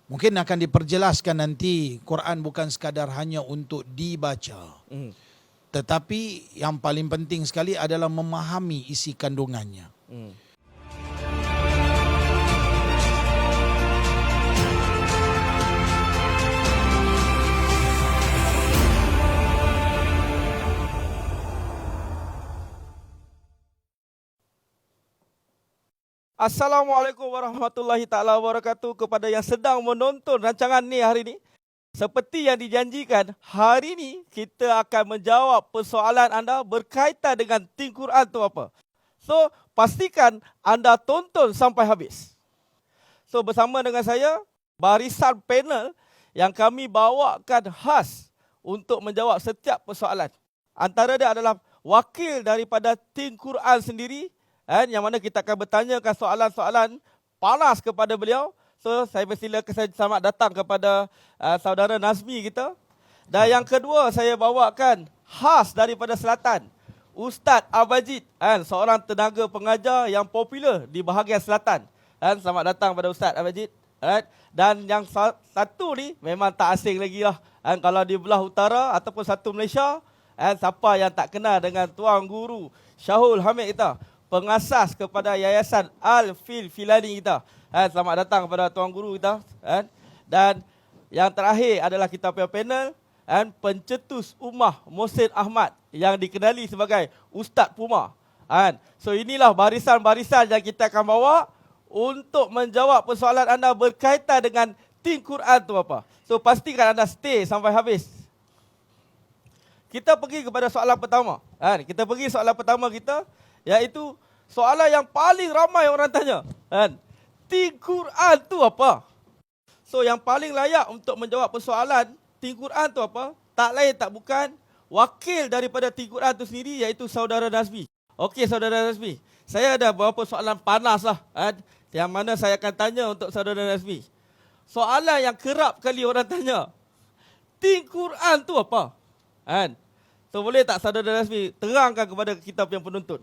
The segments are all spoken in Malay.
Mungkin akan diperjelaskan nanti Quran bukan sekadar hanya untuk dibaca. Tetapi yang paling penting sekali adalah memahami isi kandungannya. Assalamualaikum warahmatullahi ta'ala wabarakatuh kepada yang sedang menonton rancangan ni hari ni. Seperti yang dijanjikan, hari ni kita akan menjawab persoalan anda berkaitan dengan Tin Quran tu apa. So, pastikan anda tonton sampai habis. So, bersama dengan saya, barisan panel yang kami bawakan khas untuk menjawab setiap persoalan. Antara dia adalah wakil daripada Tin Quran sendiri, yang mana kita akan bertanyakan soalan-soalan panas kepada beliau. So, saya persilakan, saya selamat datang kepada saudara Nazmi kita. Dan yang kedua, saya bawakan khas daripada Selatan, Ustaz Abajid, seorang tenaga pengajar yang popular di bahagian Selatan. Selamat datang kepada Ustaz Abajid. Dan yang satu ni memang tak asing lagi lah. Kalau di belah utara ataupun satu Malaysia, siapa yang tak kenal dengan Tuan Guru Syahul Hamid kita, pengasas kepada Yayasan Al-Fil Filani kita. Selamat datang kepada Tuan Guru kita. Dan yang terakhir adalah kita punya panel, pencetus ummah Mohsin Ahmad yang dikenali sebagai Ustaz Puma. So inilah barisan-barisan yang kita akan bawa untuk menjawab persoalan anda berkaitan dengan Tin Quran tu apa. So pastikan anda stay sampai habis. Kita pergi kepada soalan pertama. Kita pergi soalan pertama kita, iaitu soalan yang paling ramai orang tanya. Tin Quran tu apa? So yang paling layak untuk menjawab persoalan Tin Quran tu apa, tak lain tak bukan wakil daripada Tin Quran tu sendiri, iaitu saudara Nazmi. Okey saudara Nazmi, saya ada beberapa soalan panas lah, yang mana saya akan tanya untuk saudara Nazmi. Soalan yang kerap kali orang tanya, Tin Quran tu apa? So boleh tak saudara Nazmi terangkan kepada kita punya penonton?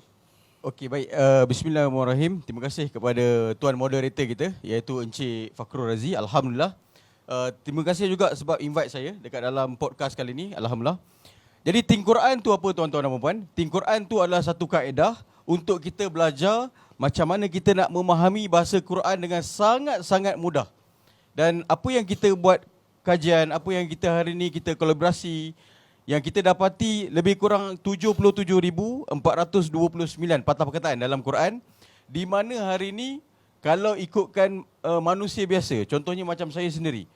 Okey, baik. Bismillahirrahmanirrahim. Terima kasih kepada tuan moderator kita, iaitu Encik Fakhrul Razi. Alhamdulillah. Terima kasih juga sebab invite saya dekat dalam podcast kali ini. Alhamdulillah. Jadi Tin Quran tu apa tuan-tuan dan puan-puan? Tin Quran tu adalah satu kaedah untuk kita belajar macam mana kita nak memahami bahasa Quran dengan sangat-sangat mudah. Dan apa yang kita buat kajian, apa yang kita hari ini kita kolaborasi, yang kita dapati lebih kurang 77,429 patah perkataan dalam Quran, di mana hari ini kalau ikutkan manusia biasa, contohnya macam saya sendiri,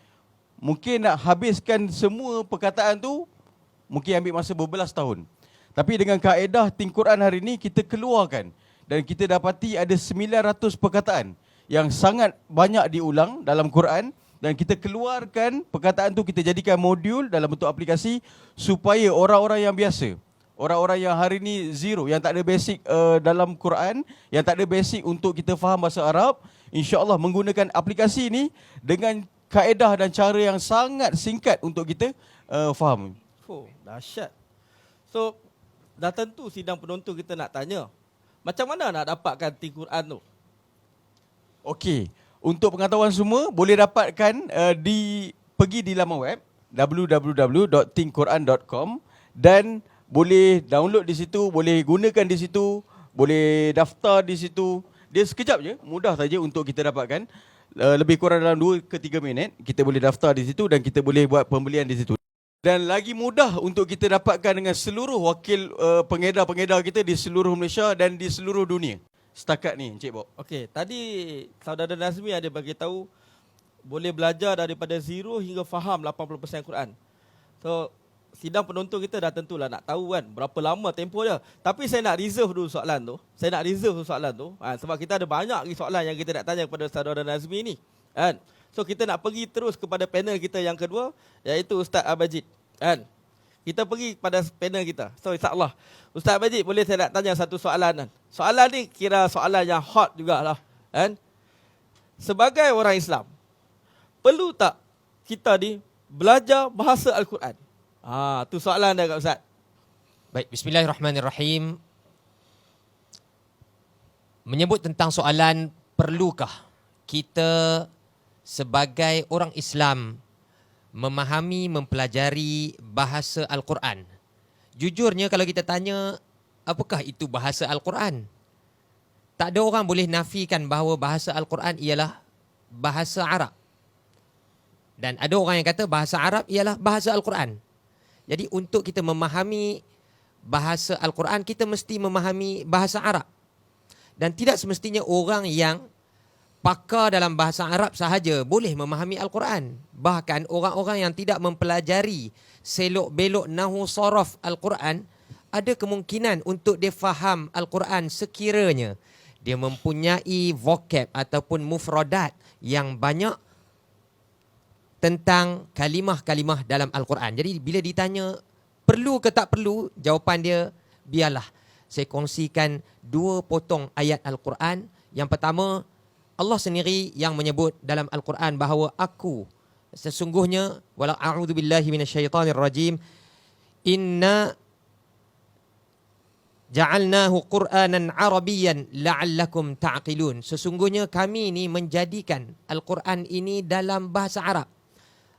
mungkin nak habiskan semua perkataan tu mungkin ambil masa berbelas tahun. Tapi dengan kaedah Tin Quran hari ini kita keluarkan dan kita dapati ada 900 perkataan yang sangat banyak diulang dalam Quran. Dan kita keluarkan perkataan tu, kita jadikan modul dalam bentuk aplikasi supaya orang-orang yang biasa, orang-orang yang hari ni zero, yang tak ada basic dalam Quran, yang tak ada basic untuk kita faham bahasa Arab, insya-Allah menggunakan aplikasi ini dengan kaedah dan cara yang sangat singkat untuk kita faham. Oh, dahsyat. So, dah tentu sidang penonton kita nak tanya, macam mana nak dapatkan Tin Quran tu? Okey. Untuk pengetahuan semua, boleh dapatkan pergi di laman web www.tinquran.com dan boleh download di situ, boleh gunakan di situ, boleh daftar di situ. Dia sekejap je, mudah saja untuk kita dapatkan. Lebih kurang dalam 2 ke 3 minit, kita boleh daftar di situ dan kita boleh buat pembelian di situ. Dan lagi mudah untuk kita dapatkan dengan seluruh wakil pengedar-pengedar kita di seluruh Malaysia dan di seluruh dunia. Setakat ni, Encik Bob. Okey, tadi saudara Nazmi ada bagi tahu boleh belajar daripada zero hingga faham 80% Quran. So, sidang penonton kita dah tentulah nak tahu kan berapa lama tempoh dia. Tapi saya nak reserve dulu soalan tu. Sebab kita ada banyak lagi soalan yang kita nak tanya kepada saudara Nazmi ni. So, kita nak pergi terus kepada panel kita yang kedua, iaitu Ustaz Abajid. Kita pergi pada panel kita. So insyaAllah, Ustaz Abajid, boleh saya nak tanya satu soalan? Soalan ni kira soalan yang hot jugalah. Sebagai orang Islam, perlu tak kita ni belajar bahasa Al-Quran? Tu soalan dia Kak Ustaz. Baik, bismillahirrahmanirrahim. Menyebut tentang soalan perlukah kita sebagai orang Islam memahami, mempelajari bahasa Al-Quran? Jujurnya kalau kita tanya, apakah itu bahasa Al-Quran? Tak ada orang boleh nafikan bahawa bahasa Al-Quran ialah bahasa Arab. Dan ada orang yang kata bahasa Arab ialah bahasa Al-Quran. Jadi untuk kita memahami bahasa Al-Quran, kita mesti memahami bahasa Arab. Dan tidak semestinya orang yang pakar dalam bahasa Arab sahaja boleh memahami Al-Quran. Bahkan orang-orang yang tidak mempelajari selok-belok nahu sorof Al-Quran, ada kemungkinan untuk dia faham Al-Quran sekiranya dia mempunyai vocab ataupun mufradat yang banyak tentang kalimah-kalimah dalam Al-Quran. Jadi bila ditanya perlu ke tak perlu, jawapan dia biarlah saya kongsikan 2 potong ayat Al-Quran. Yang pertama, Allah sendiri yang menyebut dalam Al-Quran bahawa aku sesungguhnya, wala a'udzubillahi minasyaitonirrajim, inna ja'alnahu Qur'anan Arabiyyan la'allakum ta'qilun. Sesungguhnya kami ni menjadikan Al-Quran ini dalam bahasa Arab.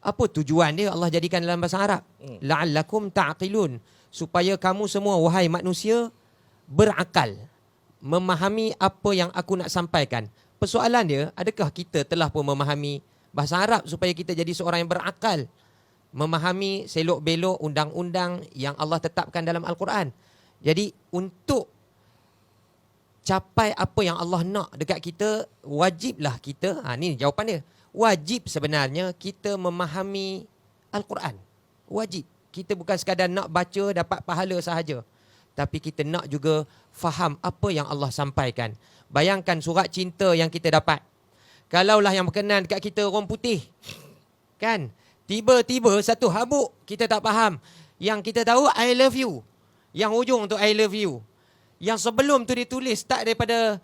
Apa tujuan dia Allah jadikan dalam bahasa Arab? La'allakum ta'qilun. Supaya kamu semua, wahai manusia, berakal, memahami apa yang aku nak sampaikan. Persoalan dia, adakah kita telah pun memahami bahasa Arab supaya kita jadi seorang yang berakal, memahami selok-belok undang-undang yang Allah tetapkan dalam Al-Quran? Jadi untuk capai apa yang Allah nak dekat kita, wajiblah kita, ni jawapan dia, wajib sebenarnya kita memahami Al-Quran. Wajib. Kita bukan sekadar nak baca dapat pahala sahaja, tapi kita nak juga faham apa yang Allah sampaikan. Bayangkan surat cinta yang kita dapat. Kalaulah yang berkenan dekat kita orang putih, kan? Tiba-tiba satu habuk kita tak faham. Yang kita tahu I love you. Yang hujung tu I love you. Yang sebelum tu ditulis start daripada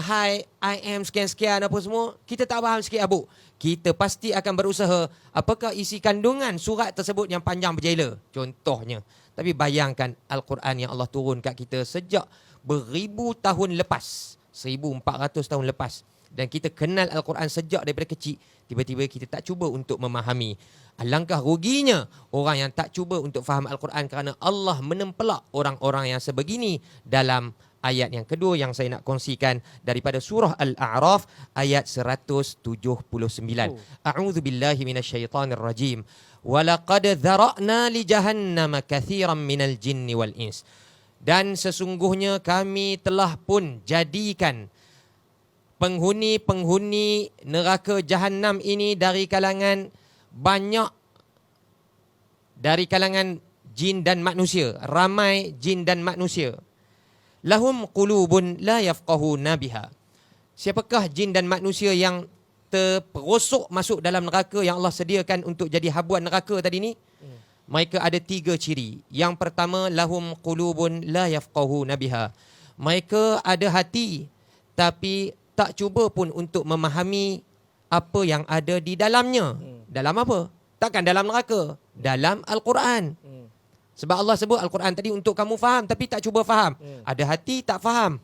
hi, I am sekian-sekian apa semua. Kita tak faham sikit habuk. Kita pasti akan berusaha apakah isi kandungan surat tersebut yang panjang berjela. Contohnya. Tapi bayangkan Al-Quran yang Allah turun kat kita sejak beribu tahun lepas. 1400 tahun lepas. Dan kita kenal Al-Quran sejak daripada kecil. Tiba-tiba kita tak cuba untuk memahami. Alangkah ruginya orang yang tak cuba untuk faham Al-Quran kerana Allah menempelak orang-orang yang sebegini dalam ayat yang kedua yang saya nak kongsikan daripada surah Al-A'raf ayat 179. A'udzu billahi minasyaitonir rajim. Walaqad dzara'na li jahannam katsiran minal jinni wal ins. Dan sesungguhnya kami telah pun jadikan penghuni-penghuni neraka Jahannam ini dari kalangan banyak, dari kalangan jin dan manusia, ramai jin dan manusia. Lahum qulubun la yafqahuna biha. Siapakah jin dan manusia yang terperosok masuk dalam neraka yang Allah sediakan untuk jadi habuan neraka tadi ni? Mereka ada 3 ciri. Yang pertama, lahum qulubun la yafqahuna biha. Mereka ada hati tapi tak cuba pun untuk memahami apa yang ada di dalamnya. Dalam apa? Takkan dalam neraka. Dalam Al-Quran. Sebab Allah sebut Al-Quran tadi untuk kamu faham tapi tak cuba faham. Ada hati tak faham.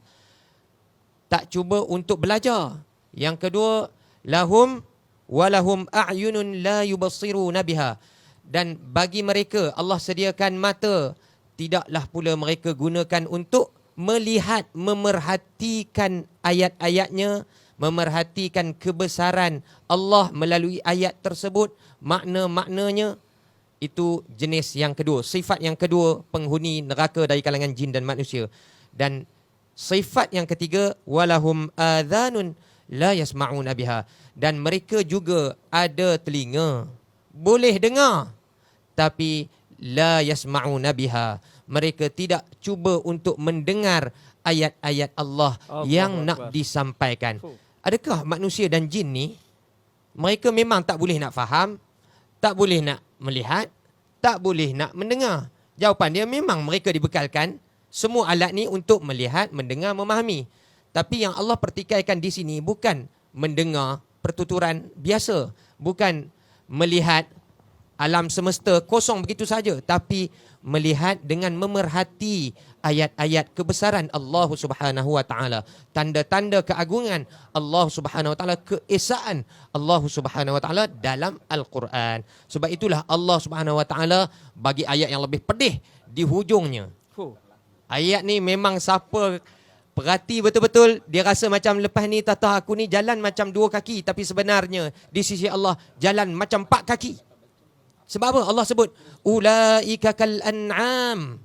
Tak cuba untuk belajar. Yang kedua, lahum walahum a'yunun la yubassiruna biha. Dan bagi mereka Allah sediakan mata, tidaklah pula mereka gunakan untuk melihat, memerhatikan ayat-ayatnya, memerhatikan kebesaran Allah melalui ayat tersebut, makna-maknanya. Itu jenis yang kedua, sifat yang kedua penghuni neraka dari kalangan jin dan manusia. Dan sifat yang ketiga, walahum adhanun la yasma'una biha. Dan mereka juga ada telinga, boleh dengar, tapi la yasma'una biha. Mereka tidak cuba untuk mendengar ayat-ayat Allah yang nak disampaikan. Adakah manusia dan jin ni, mereka memang tak boleh nak faham, tak boleh nak melihat, tak boleh nak mendengar? Jawapan dia memang mereka dibekalkan semua alat ni untuk melihat, mendengar, memahami. Tapi yang Allah pertikaikan di sini bukan mendengar pertuturan biasa, bukan melihat alam semesta kosong begitu saja, tapi melihat dengan memerhati ayat-ayat kebesaran Allah Subhanahu wa taala, tanda-tanda keagungan Allah Subhanahu wa taala, keesaan Allah Subhanahu wa taala dalam Al-Quran. Sebab itulah Allah Subhanahu wa taala bagi ayat yang lebih pedih di hujungnya. Ayat ni memang siapa perhati betul-betul, dia rasa macam lepas ni tata aku ni jalan macam 2 kaki, tapi sebenarnya di sisi Allah jalan macam 4 kaki. Sebab apa? Allah sebut ulaika kal an'am.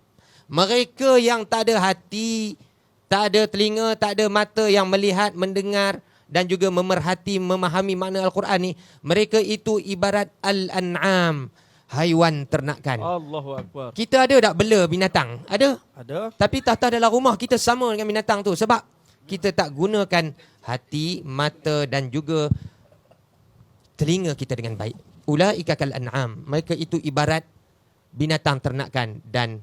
Mereka yang tak ada hati, tak ada telinga, tak ada mata yang melihat, mendengar dan juga memerhati, memahami makna Al-Quran ni, mereka itu ibarat al-an'am, haiwan ternakan. Allahu Akbar. Kita ada tak bela binatang? Ada. Ada. Tapi tata dalam rumah kita sama dengan binatang tu. Sebab kita tak gunakan hati, mata dan juga telinga kita dengan baik. Ulaika kal an'am. Mereka itu ibarat binatang ternakan. Dan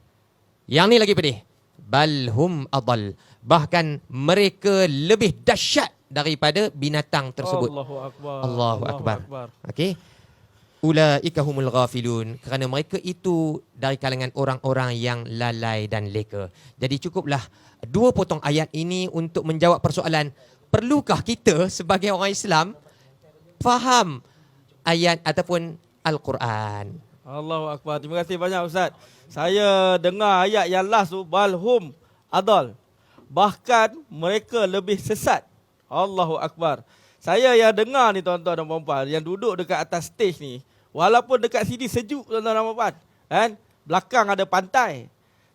yang ni lagi pedih. Balhum adal. Bahkan mereka lebih dahsyat daripada binatang tersebut. Allahu Akbar. Allahu Akbar. Okey. Ulaika humul ghafilun. Kerana mereka itu dari kalangan orang-orang yang lalai dan leka. Jadi cukuplah 2 potong ayat ini untuk menjawab persoalan, perlukah kita sebagai orang Islam faham ayat ataupun Al-Quran? Allahu Akbar. Terima kasih banyak Ustaz. Saya dengar ayat yang last tu, balhum adal. Bahkan mereka lebih sesat. Allahu Akbar. Saya yang dengar ni tuan-tuan dan puan-puan, yang duduk dekat atas stage ni, walaupun dekat sini sejuk tuan-tuan dan puan-puan, kan? Belakang ada pantai.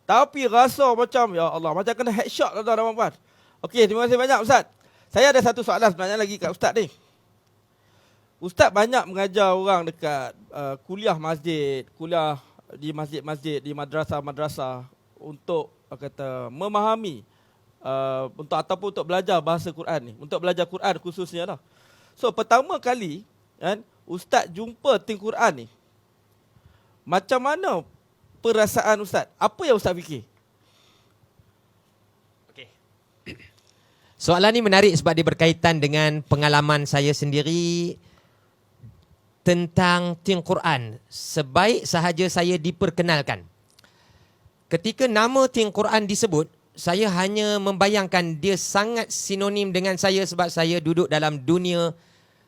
Tapi rasa macam, ya Allah, macam kena headshot tuan-tuan dan puan-puan. Okey, terima kasih banyak Ustaz. Saya ada satu soalan sebenarnya lagi kat Ustaz ni. Ustaz banyak mengajar orang dekat kuliah masjid, kuliah di masjid-masjid, di madrasah-madrasah untuk kata memahami untuk ataupun untuk belajar bahasa Quran ni, untuk belajar Quran khususnya lah. So pertama kali kan Ustaz jumpa tin Quran ni, macam mana perasaan Ustaz? Apa yang Ustaz fikir? Soalan ni menarik sebab dia berkaitan dengan pengalaman saya sendiri tentang tin Quran. Sebaik sahaja saya diperkenalkan. Ketika nama tin Quran disebut, saya hanya membayangkan dia sangat sinonim dengan saya sebab saya duduk dalam dunia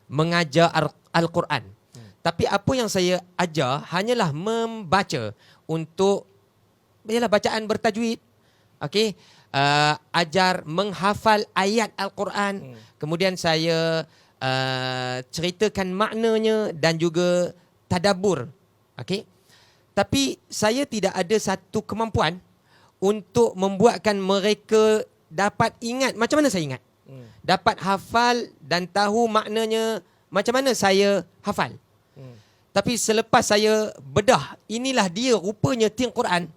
mengajar Al-Quran. Tapi apa yang saya ajar hanyalah membaca untuk bacaan bertajwid. Okey, ajar menghafal ayat Al-Quran. Kemudian saya ceritakan maknanya dan juga tadabbur. Okey. Tapi saya tidak ada satu kemampuan untuk membuatkan mereka dapat ingat macam mana saya ingat. Dapat hafal dan tahu maknanya macam mana saya hafal. Tapi selepas saya bedah, inilah dia rupanya tin Quran,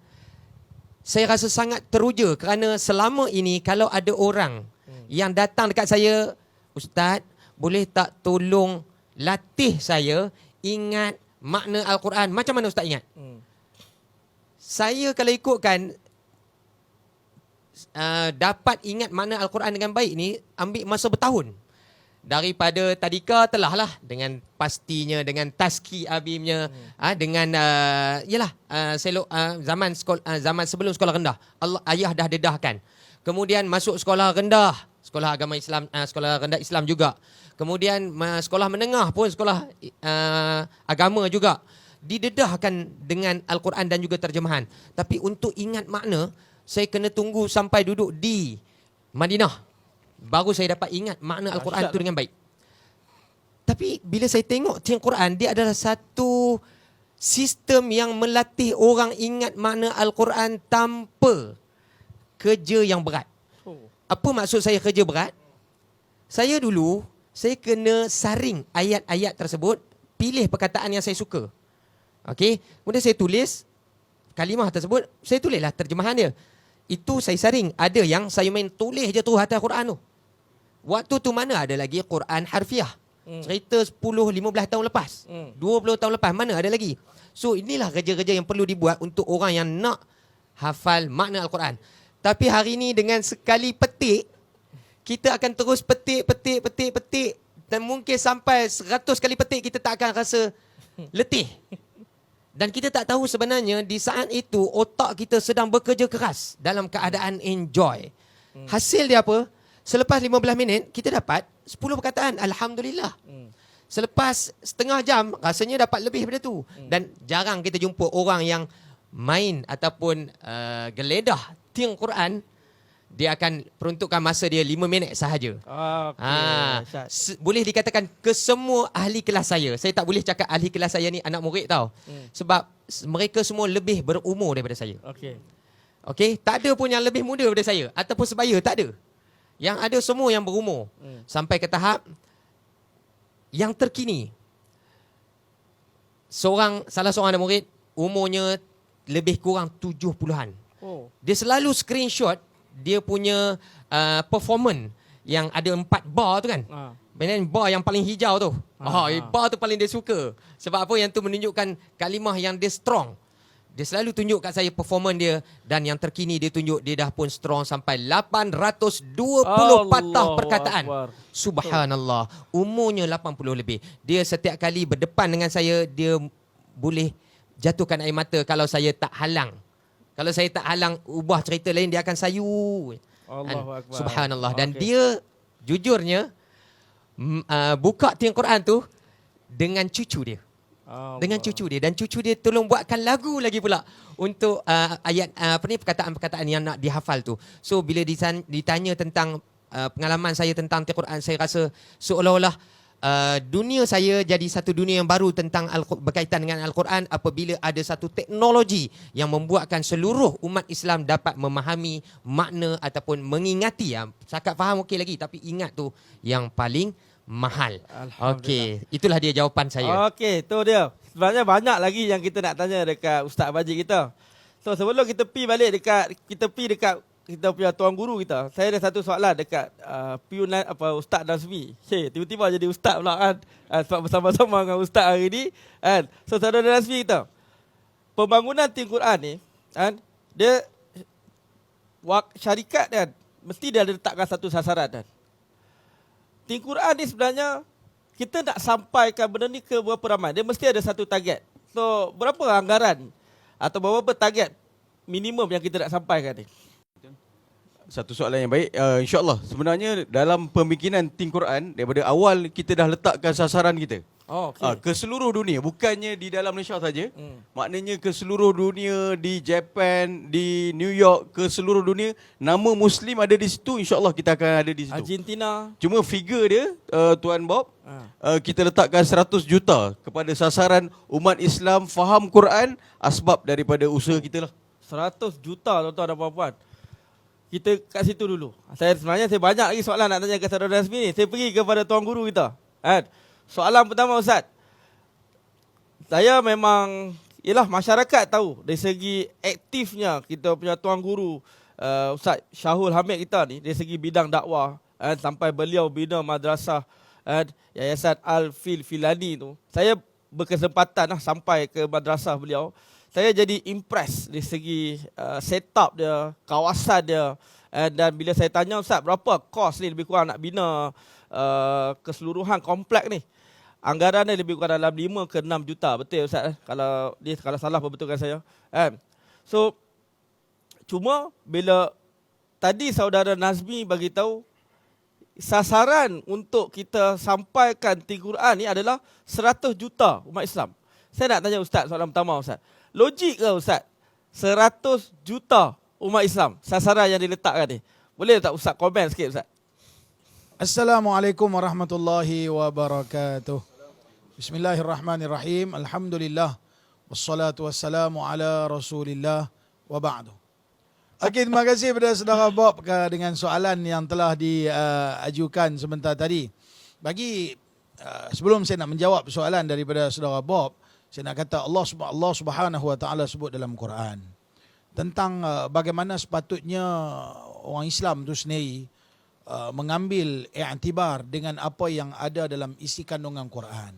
saya rasa sangat teruja kerana selama ini kalau ada orang yang datang dekat saya, Ustaz, boleh tak tolong latih saya ingat makna Al-Quran? Macam mana Ustaz ingat? Saya kalau ikutkan dapat ingat makna Al-Quran dengan baik ni ambil masa bertahun. Daripada tadika telahlah dengan pastinya, dengan taski abimnya, dengan zaman sebelum sekolah rendah. Ayah dah dedahkan. Kemudian masuk sekolah rendah, sekolah agama Islam, sekolah rendah Islam juga. Kemudian sekolah menengah pun sekolah agama juga. Didedahkan dengan Al-Quran dan juga terjemahan. Tapi untuk ingat makna, saya kena tunggu sampai duduk di Madinah. Baru saya dapat ingat makna Al-Quran itu dengan baik. Tapi bila saya tengok tin Quran, dia adalah satu sistem yang melatih orang ingat makna Al-Quran tanpa kerja yang berat. Apa maksud saya kerja berat? Saya kena saring ayat-ayat tersebut, pilih perkataan yang saya suka. Okey, kemudian saya tulis kalimah tersebut, saya tulislah terjemahan dia. Itu saya saring. Ada yang saya main tulis je tu atas Quran tu. Waktu tu mana ada lagi Quran harfiah. Cerita 10-15 tahun lepas. 20 tahun lepas mana ada lagi. So inilah kerja-kerja yang perlu dibuat untuk orang yang nak hafal makna Al-Quran. Tapi hari ini dengan sekali petik, kita akan terus petik. Dan mungkin sampai 100 kali petik kita tak akan rasa letih. Dan kita tak tahu sebenarnya di saat itu otak kita sedang bekerja keras dalam keadaan enjoy. Hasil dia apa? Selepas 15 minit, kita dapat 10 perkataan. Alhamdulillah. Selepas setengah jam, rasanya dapat lebih daripada tu. Dan jarang kita jumpa orang yang main ataupun geledah tiang Quran, dia akan peruntukkan masa dia 5 minit sahaja. Boleh dikatakan kesemua ahli kelas saya tak boleh cakap ahli kelas saya ni anak murid tau. Sebab mereka semua lebih berumur daripada saya. Okey, tak ada pun yang lebih muda daripada saya ataupun sebaya, tak ada. Yang ada semua yang berumur. Sampai ke tahap yang terkini. Salah seorang anak murid umurnya lebih kurang 70-an. Dia selalu screenshot dia punya performance yang ada 4 bar tu kan. Dan bar yang paling hijau tu. Bar tu paling dia suka. Sebab apa? Yang tu menunjukkan kalimah yang dia strong. Dia selalu tunjuk kat saya performance dia. Dan yang terkini dia tunjuk dia dah pun strong sampai 820 patah perkataan. Subhanallah. Umurnya 80 lebih. Dia setiap kali berdepan dengan saya, dia boleh jatuhkan air mata kalau saya tak halang. Kalau saya tak halang ubah cerita lain, dia akan sayu. Allahu Akbar. Subhanallah. Dan dia jujurnya buka tiang Quran tu dengan cucu dia. Dengan cucu dia. Dan cucu dia tolong buatkan lagu lagi pula untuk ayat perkataan-perkataan yang nak dihafal tu. So bila ditanya tentang pengalaman saya tentang tiang Quran, saya rasa seolah-olah dunia saya jadi satu dunia yang baru tentang berkaitan dengan Al-Quran apabila ada satu teknologi yang membuatkan seluruh umat Islam dapat memahami makna ataupun mengingati. Cakap faham okey lagi, tapi ingat tu yang paling mahal. Okey, itulah dia jawapan saya. Okey, tu dia. Sebenarnya banyak lagi yang kita nak tanya dekat Ustaz Baji kita. So sebelum kita pergi dekat kita punya tuan guru kita. Saya ada satu soalan dekat Ustaz Nazmi. Tiba-tiba jadi ustaz pula kan. Sebab bersama-sama dengan ustaz hari ni kan. So saudara Nazmi kita, pembangunan tiang Quran ni kan, dia syarikat kan mesti dia ada letakkan satu sasaran kan. Tiang Quran ni sebenarnya kita nak sampaikan benda ni ke berapa ramai. Dia mesti ada satu target. So berapa anggaran atau berapa target minimum yang kita nak sampaikan ni? Satu soalan yang baik. InsyaAllah sebenarnya dalam pembikinan tiang Quran, daripada awal kita dah letakkan sasaran kita. Ke seluruh dunia, bukannya di dalam Malaysia saja. Maknanya ke seluruh dunia, di Japan, di New York, ke seluruh dunia. Nama Muslim ada di situ, insyaAllah kita akan ada di situ. Argentina. Cuma figure dia, Tuan Bob, kita letakkan 100 juta kepada sasaran umat Islam faham Quran, asbab daripada usaha kita lah. 100 juta tuan-tuan dan puan-puan. Kita kat situ dulu. Saya banyak lagi soalan nak tanya ke saudara Nazmi ni. Saya pergi kepada tuan guru kita. Soalan pertama Ustaz. Saya memang, masyarakat tahu dari segi aktifnya kita punya tuan guru Ustaz Syahul Hamid kita ni, dari segi bidang dakwah sampai beliau bina madrasah Yayasan Al-Fil Filani tu. Saya berkesempatan sampai ke madrasah beliau. Saya jadi impress dari segi setup dia, kawasan dia. Dan bila saya tanya, Ustaz, berapa kos ni lebih kurang nak bina keseluruhan komplek ni? Anggaran dia lebih kurang dalam 5 ke 6 juta. Betul Ustaz? Kalau salah perbetulkan saya. So, cuma bila tadi saudara Nazmi bagi tahu sasaran untuk kita sampaikan tiang Quran ni adalah 100 juta umat Islam. Saya nak tanya Ustaz soalan pertama Ustaz. Logik ke Ustaz? 100 juta umat Islam sasaran yang diletakkan ni. Boleh tak Ustaz komen sikit Ustaz? Assalamualaikum warahmatullahi wabarakatuh. Bismillahirrahmanirrahim. Alhamdulillah. Wassalatu wassalamu ala Rasulillah wa ba'du. Okey, terima kasih kepada saudara Bob dengan soalan yang telah diajukan sebentar tadi. Sebelum saya nak menjawab soalan daripada saudara Bob, saya nak kata Allah Subhanahu wa taala sebut dalam Quran tentang bagaimana sepatutnya orang Islam itu sendiri mengambil i'tibar dengan apa yang ada dalam isi kandungan Quran.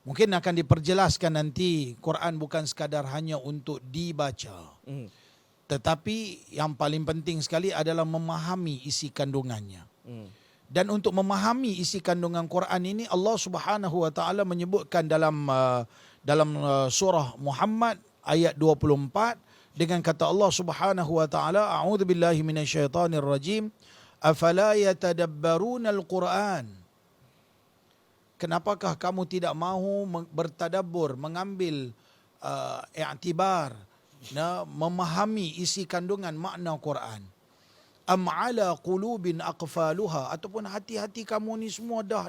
Mungkin akan diperjelaskan nanti Quran bukan sekadar hanya untuk dibaca. Tetapi yang paling penting sekali adalah memahami isi kandungannya. Dan untuk memahami isi kandungan Quran ini, Allah Subhanahu wa taala menyebutkan dalam dalam surah Muhammad ayat 24 dengan kata Allah Subhanahu wa taala, a'udzubillahi minasyaitonir rajim, afala yatadabbaruna al-Quran. Kenapakah kamu tidak mahu bertadabbur, mengambil i'tibar, memahami isi kandungan makna Quran? Am ala qulubin aqfaluha, ataupun hati-hati kamu ni semua dah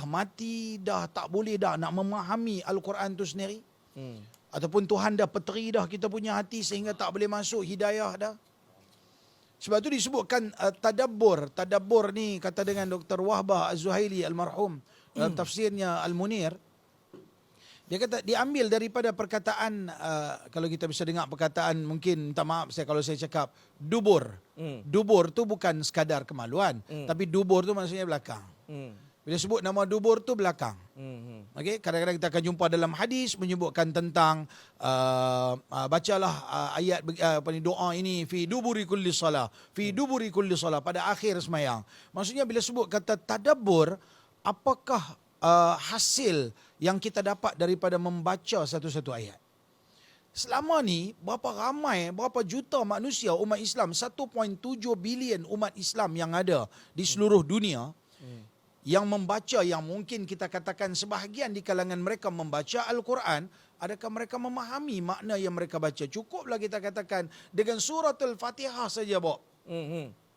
mati, dah tak boleh dah nak memahami Al-Quran tu sendiri? Ataupun Tuhan dah peteri dah kita punya hati sehingga tak boleh masuk hidayah dah? Sebab tu disebutkan tadabbur. Tadabbur ni kata dengan Dr. Wahbah Az-Zuhaili almarhum dalam tafsirnya Al-Munir. Dia kata diambil daripada perkataan, kalau kita bisa dengar perkataan, mungkin minta maaf kalau saya cakap dubur. Dubur tu bukan sekadar kemaluan, tapi dubur tu maksudnya belakang. Bila sebut nama dubur tu belakang. Okey, kadang-kadang kita akan jumpa dalam hadis menyebutkan tentang bacalah ayat doa ini fi duburi kulli salah, fi duburi kulli salah, pada akhir sembahyang. Maksudnya bila sebut kata tadabbur, apakah hasil yang kita dapat daripada membaca satu-satu ayat? Selama ni berapa juta manusia umat Islam, 1.7 bilion umat Islam yang ada di seluruh dunia, yang membaca, yang mungkin kita katakan sebahagian di kalangan mereka membaca Al-Quran. Adakah mereka memahami makna yang mereka baca? Cukuplah kita katakan dengan surah Al-Fatihah saja, Bob.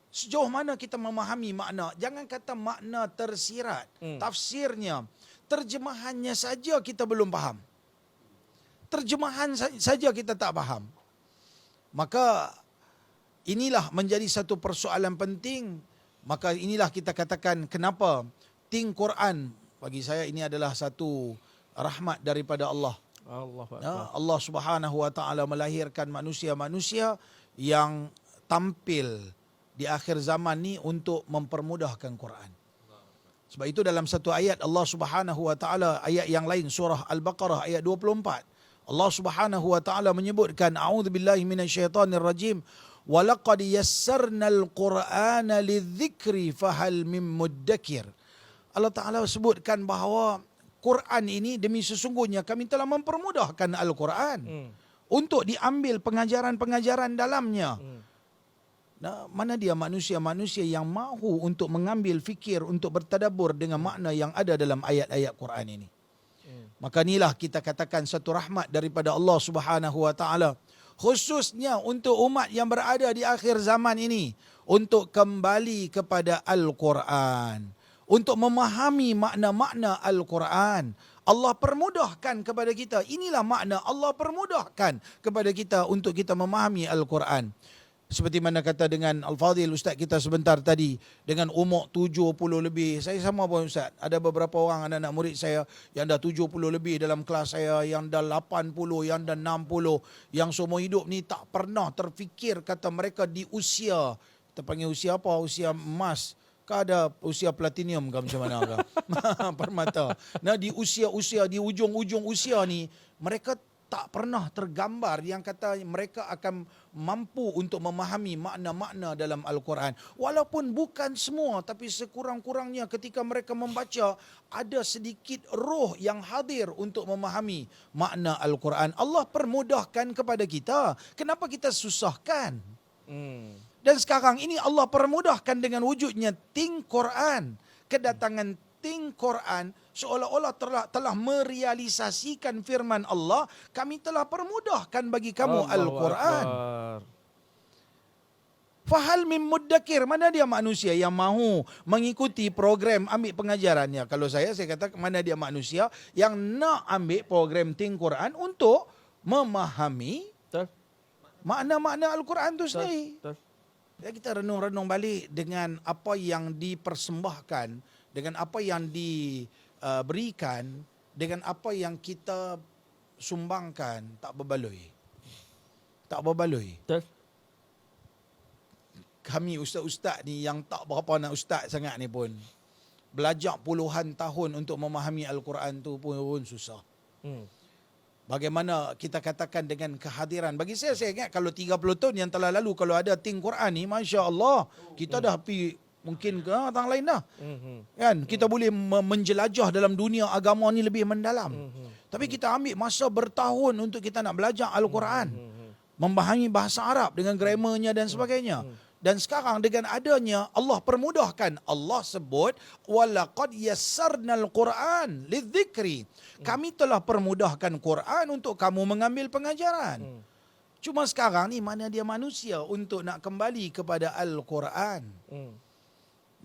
Sejauh mana kita memahami makna? Jangan kata makna tersirat, tafsirnya, terjemahannya saja kita belum faham. Terjemahan saja kita tak faham. Maka inilah menjadi satu persoalan penting. Maka inilah kita katakan kenapa Think Quran, bagi saya ini adalah satu rahmat daripada Allah. Allah Subhanahu wa taala melahirkan manusia-manusia yang tampil di akhir zaman ni untuk mempermudahkan Quran. Sebab itu dalam satu ayat Allah Subhanahu wa taala, ayat yang lain surah Al-Baqarah ayat 24, Allah Subhanahu wa taala menyebutkan, a'udzubillahi minasyaitonir rajim, walaqad yassarnal Qur'ana lidzikri fahal mim muddakir. Allah Taala sebutkan bahawa Quran ini, demi sesungguhnya kami telah mempermudahkan Al-Quran untuk diambil pengajaran-pengajaran dalamnya. Nah, mana dia manusia-manusia yang mahu untuk mengambil fikir, untuk bertadabbur dengan makna yang ada dalam ayat-ayat Quran ini. Maka inilah kita katakan satu rahmat daripada Allah Subhanahu wa taala, khususnya untuk umat yang berada di akhir zaman ini, untuk kembali kepada Al-Quran, untuk memahami makna-makna Al-Quran. Allah permudahkan kepada kita. Inilah makna Allah permudahkan kepada kita untuk kita memahami Al-Quran. Seperti mana kata dengan Al-Fadhil Ustaz kita sebentar tadi, dengan umur 70 lebih. Saya sama pun Ustaz, ada beberapa orang anak-anak murid saya yang dah 70 lebih dalam kelas saya, yang dah 80, yang dah 60, yang seumur hidup ni tak pernah terfikir kata mereka di usia, kita panggil usia apa? Usia emas. Kau ada usia platinum ke macam mana ke? Permata. Nah, di usia-usia, di ujung-ujung usia ni, mereka tak pernah tergambar yang kata mereka akan mampu untuk memahami makna-makna dalam Al-Quran. Walaupun bukan semua, tapi sekurang-kurangnya ketika mereka membaca, ada sedikit roh yang hadir untuk memahami makna Al-Quran. Allah permudahkan kepada kita. Kenapa kita susahkan? Dan sekarang ini Allah permudahkan dengan wujudnya Think Quran. Kedatangan Think Quran seolah-olah telah merealisasikan firman Allah, kami telah permudahkan bagi kamu Al-Quran. Fahal mim muddakir, mana dia manusia yang mahu mengikuti program ambil pengajarannya? Kalau saya kata mana dia manusia yang nak ambil program Think Quran untuk memahami makna-makna Al-Quran itu sendiri. Ya, kita renung-renung balik dengan apa yang dipersembahkan, dengan apa yang diberikan, dengan apa yang kita sumbangkan, tak berbaloi. Tak berbaloi. Kami ustaz-ustaz ni yang tak berapa nak ustaz sangat ni pun, belajar puluhan tahun untuk memahami Al-Quran tu pun susah. Bagaimana kita katakan dengan kehadiran. Bagi saya ingat kalau 30 tahun yang telah lalu, kalau ada Think Quran ni, Masya Allah, kita dah pergi mungkin ke orang lain dah. Mhm. Kan kita boleh menjelajah dalam dunia agama ni lebih mendalam. Tapi kita ambil masa bertahun untuk kita nak belajar Al-Quran. Memahami bahasa Arab dengan grammarnya dan sebagainya. Dan sekarang dengan adanya Allah permudahkan. Allah sebut walaqad yassarnal Quran lidzikri. Kami telah permudahkan Quran untuk kamu mengambil pengajaran. Cuma sekarang ni mana dia manusia untuk nak kembali kepada Al-Quran.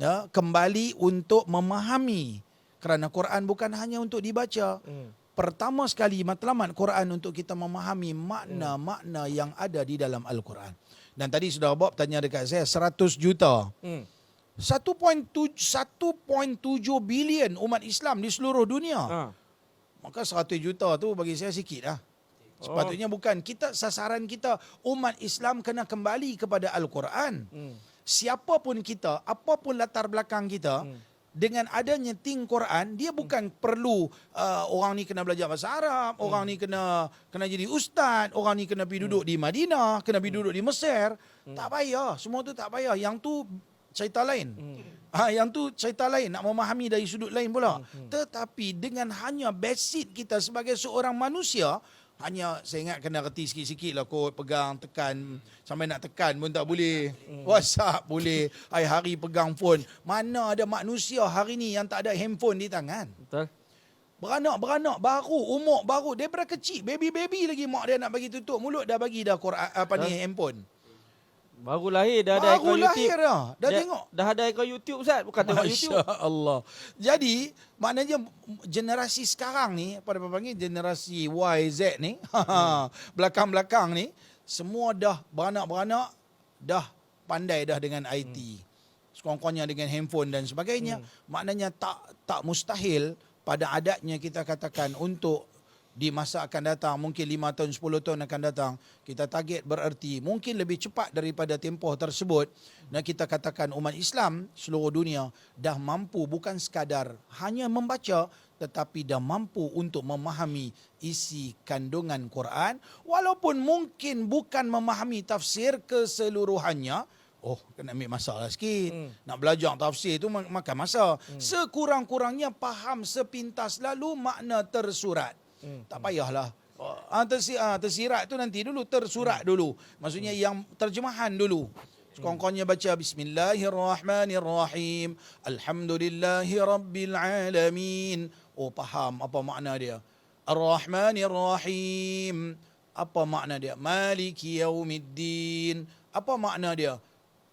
Ya, kembali untuk memahami. Kerana Quran bukan hanya untuk dibaca. Pertama sekali matlamat Quran untuk kita memahami makna-makna yang ada di dalam Al-Quran. Dan tadi saudara Bob tanya dekat saya 100 juta. 1.7 bilion umat Islam di seluruh dunia. Maka 100 juta tu bagi saya sikit lah. Sepatutnya bukan. Sasaran kita umat Islam kena kembali kepada Al-Quran. Siapapun kita, apapun latar belakang kita, dengan adanya Think Quran, dia bukan perlu orang ni kena belajar bahasa Arab, orang ni kena jadi ustaz, orang ni kena pergi duduk di Madinah, kena pergi duduk di Mesir. Tak payah. Semua tu tak payah. Yang tu cerita lain. Yang tu cerita lain, nak memahami dari sudut lain pula. Tetapi dengan hanya basic kita sebagai seorang manusia, hanya saya ingat kena reti sikit-sikit lah kot, pegang, tekan. Sampai nak tekan pun tak boleh. WhatsApp boleh. Hari-hari pegang phone. Mana ada manusia hari ni yang tak ada handphone di tangan? Betul. Beranak baru, umur baru. Daripada kecil, baby lagi mak dia nak bagi tutup mulut, dah bagi dah Quran, handphone. Baru lahir dah ada Baru akaun lahir YouTube. dah tengok. Dah ada akaun YouTube Ustaz, bukan tengok YouTube. Masya Allah. Jadi, maknanya generasi sekarang ni, pada panggil generasi Y, Z ni, belakang-belakang ni, semua dah beranak-beranak, dah pandai dah dengan IT. Sekurang-kurangnya dengan handphone dan sebagainya. Maknanya tak mustahil pada adatnya kita katakan untuk di masa akan datang, mungkin 5 tahun, 10 tahun akan datang, kita target bererti mungkin lebih cepat daripada tempoh tersebut. Dan kita katakan umat Islam seluruh dunia dah mampu bukan sekadar hanya membaca, tetapi dah mampu untuk memahami isi kandungan Quran. Walaupun mungkin bukan memahami tafsir keseluruhannya. Kena ambil masa lah sikit. Nak belajar tafsir tu makan masa. Sekurang-kurangnya faham sepintas lalu makna tersurat. Tak payahlah. Tersirat tu nanti dulu, tersurat dulu. Maksudnya yang terjemahan dulu. Sekurang-kurangnya baca Bismillahirrahmanirrahim. Alhamdulillahi Rabbil Alamin. Faham apa makna dia. Ar-Rahmanirrahim. Apa makna dia? Maliki Yaumiddin. Apa makna dia?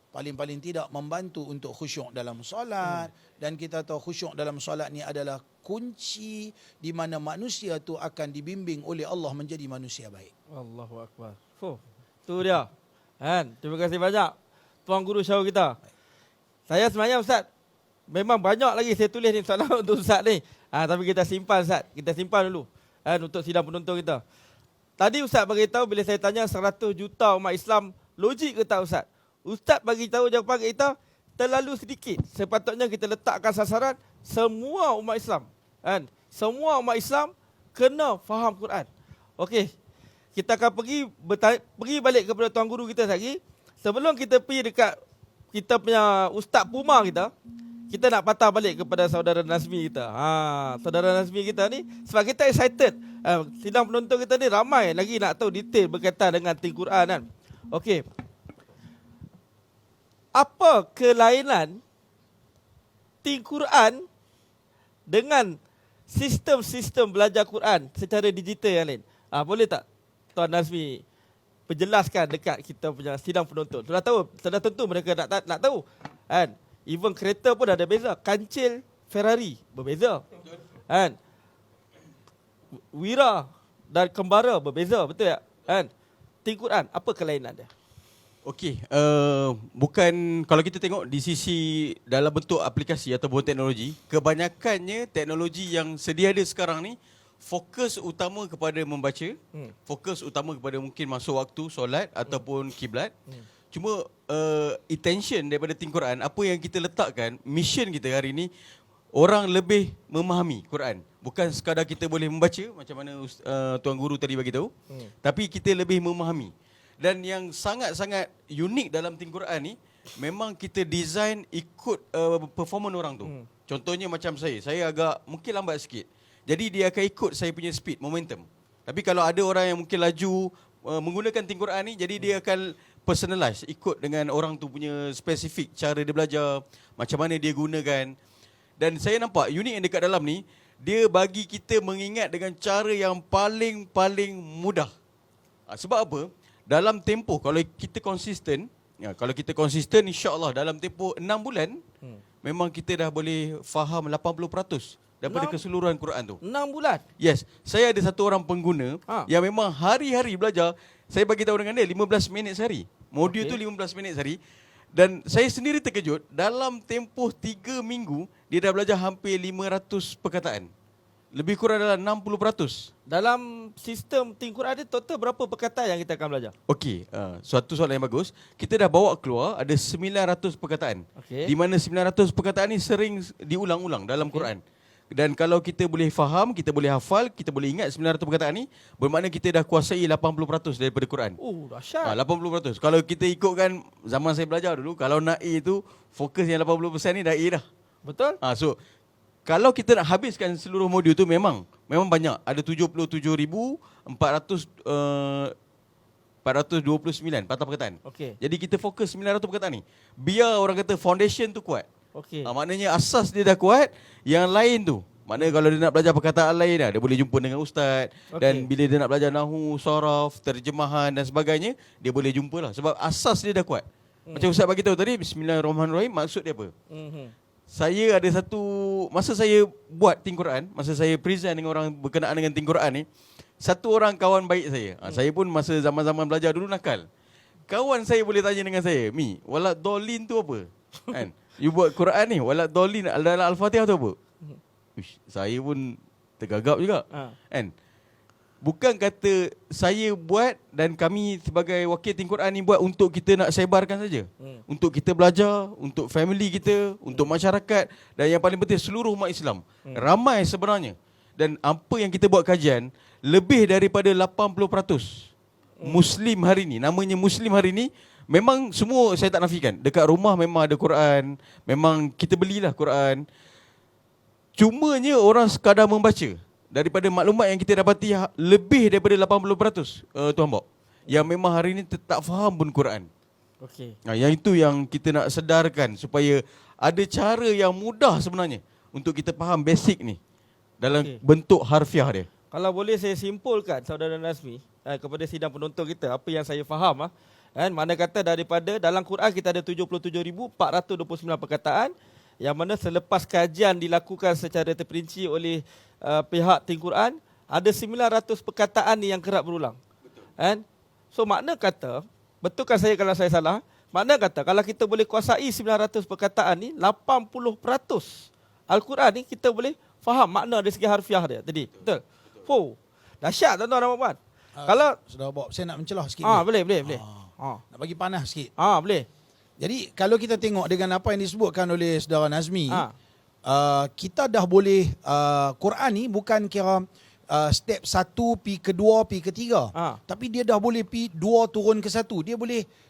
Paling-paling tidak membantu untuk khusyuk dalam solat. Dan kita tahu khusyuk dalam solat ni adalah kunci di mana manusia tu akan dibimbing oleh Allah menjadi manusia baik. Allahu Akbar. Tu dia. Kan? Terima kasih banyak Tuan Guru Syarul kita. Saya sebenarnya Ustaz, memang banyak lagi saya tulis ni soalan untuk Ustaz ni. Tapi kita simpan Ustaz. Kita simpan dulu. Untuk sidang penonton kita. Tadi Ustaz bagi tahu bila saya tanya 100 juta umat Islam, logik ke tak Ustaz? Ustaz bagi tahu jawapan kita terlalu sedikit. Sepatutnya kita letakkan sasaran semua umat Islam. Kan? Semua umat Islam kena faham Quran. Okey. Kita akan pergi balik kepada tuan guru kita lagi. Sebelum kita pergi dekat kita punya Ustaz Puma kita nak patah balik kepada saudara Nazmi kita. Saudara Nazmi kita ni sebab kita excited. Sidang penonton kita ni ramai lagi nak tahu detail berkaitan dengan Think Quran kan. Okey. Apa kelainan Think Quran dengan sistem-sistem belajar Quran secara digital yang lain? Boleh tak Tuan Nazmi perjelaskan dekat kita punya sidang penonton? Sudah tentu mereka nak tahu. Kan? Even kereta pun ada beza. Kancil Ferrari berbeza. Kan? Wira dan kembara berbeza, betul tak? Kan? Think Quran, apa kelainan dia? Okey, bukan kalau kita tengok di sisi dalam bentuk aplikasi ataupun teknologi, kebanyakannya teknologi yang sedia ada sekarang ni fokus utama kepada membaca, fokus utama kepada mungkin masuk waktu solat ataupun kiblat. Cuma intention daripada Think Quran, apa yang kita letakkan, mission kita hari ni, orang lebih memahami Quran. Bukan sekadar kita boleh membaca macam mana Tuan Guru tadi bagi tahu, tapi kita lebih memahami. Dan yang sangat-sangat unik dalam Think Quran ni, memang kita design ikut performance orang tu. Contohnya macam saya agak mungkin lambat sikit. Jadi dia akan ikut saya punya speed, momentum. Tapi kalau ada orang yang mungkin laju menggunakan Think Quran ni, jadi dia akan personalize ikut dengan orang tu punya spesifik cara dia belajar, macam mana dia gunakan. Dan saya nampak unit yang dekat dalam ni, dia bagi kita mengingat dengan cara yang paling mudah. Sebab apa? Dalam tempoh kalau kita konsisten, insya-Allah dalam tempoh 6 bulan memang kita dah boleh faham 80% daripada keseluruhan Quran tu. 6 bulan? Yes. Saya ada satu orang pengguna yang memang hari-hari belajar. Saya bagi tahu dengan dia 15 minit sehari. Modul tu 15 minit sehari. Dan saya sendiri terkejut, dalam tempoh 3 minggu dia dah belajar hampir 500 perkataan. Lebih kurang dalam 60%. Dalam sistem Think Quran ada total berapa perkataan yang kita akan belajar? Okey, suatu soalan yang bagus. Kita dah bawa keluar ada 900 perkataan. Di mana 900 perkataan ni sering diulang-ulang dalam Quran. Dan kalau kita boleh faham, kita boleh hafal, kita boleh ingat 900 perkataan ni, bermakna kita dah kuasai 80% daripada Quran. Oh, dahsyat. 80%. Kalau kita ikutkan zaman saya belajar dulu, kalau nak A tu, fokus yang 80% ni dah A dah. Betul? So, kalau kita nak habiskan seluruh modul tu memang banyak. Ada 77,429 patah perkataan. Okey. Jadi kita fokus 900 perkataan ni. Biar orang kata foundation tu kuat. Okey. Maknanya asas dia dah kuat, yang lain tu. Maknanya kalau dia nak belajar perkataan lain dia boleh jumpa dengan ustaz. Dan bila dia nak belajar nahwu, saraf, terjemahan dan sebagainya, dia boleh jumpalah. Sebab asas dia dah kuat. Macam ustaz bagi tahu tadi, Bismillahirrahmanirrahim, maksud dia apa? Saya ada satu, masa saya buat Think Quran, masa saya present dengan orang berkenaan dengan Think Quran ni, satu orang kawan baik saya. Saya pun masa zaman-zaman belajar dulu nakal. Kawan saya boleh tanya dengan saya, Mi, walad dolin tu apa? Kan? You buat Quran ni, walad dolin dalam Al-Fatihah tu apa? Uish, saya pun tergagap juga. Kan? Bukan kata saya buat dan kami sebagai wakil Think Quran ni buat untuk kita nak sebarkan saja. Untuk kita belajar, untuk family kita, untuk masyarakat, dan yang paling penting seluruh umat Islam. Ramai sebenarnya. Dan apa yang kita buat kajian, lebih daripada 80% Muslim hari ni, namanya Muslim hari ni, memang semua saya tak nafikan. Dekat rumah memang ada Quran, memang kita belilah Quran. Cumanya orang sekadar membaca. Daripada maklumat yang kita dapati, lebih daripada 80% Tuan Bob, yang memang hari ini tak faham pun Quran. Okey. Yang itu yang kita nak sedarkan, supaya ada cara yang mudah sebenarnya untuk kita faham basic ni dalam bentuk harfiah dia. Kalau boleh saya simpulkan, Saudara Nazmi, kepada sidang penonton kita, apa yang saya faham, kan, mana kata daripada dalam Quran kita ada 77,429 perkataan, yang mana selepas kajian dilakukan secara terperinci oleh pihak Think Quran, ada 900 perkataan ni yang kerap berulang. Kan? So makna kata, betulkan saya kalau saya salah, makna kata kalau kita boleh kuasai 900 perkataan ni, 80% Al-Quran ni kita boleh faham makna dari segi harfiah dia tadi. Betul? Oh, dahsyat tuan-tuan dan puan-puan. Kalau Saudara Bob, saya nak mencelah sikit. boleh. Nak bagi panas sikit. Boleh. Jadi kalau kita tengok dengan apa yang disebutkan oleh saudara Nazmi, kita dah boleh Quran ni bukan kira step 1 pi kedua pi ketiga, tapi dia dah boleh pi 2 turun ke 1.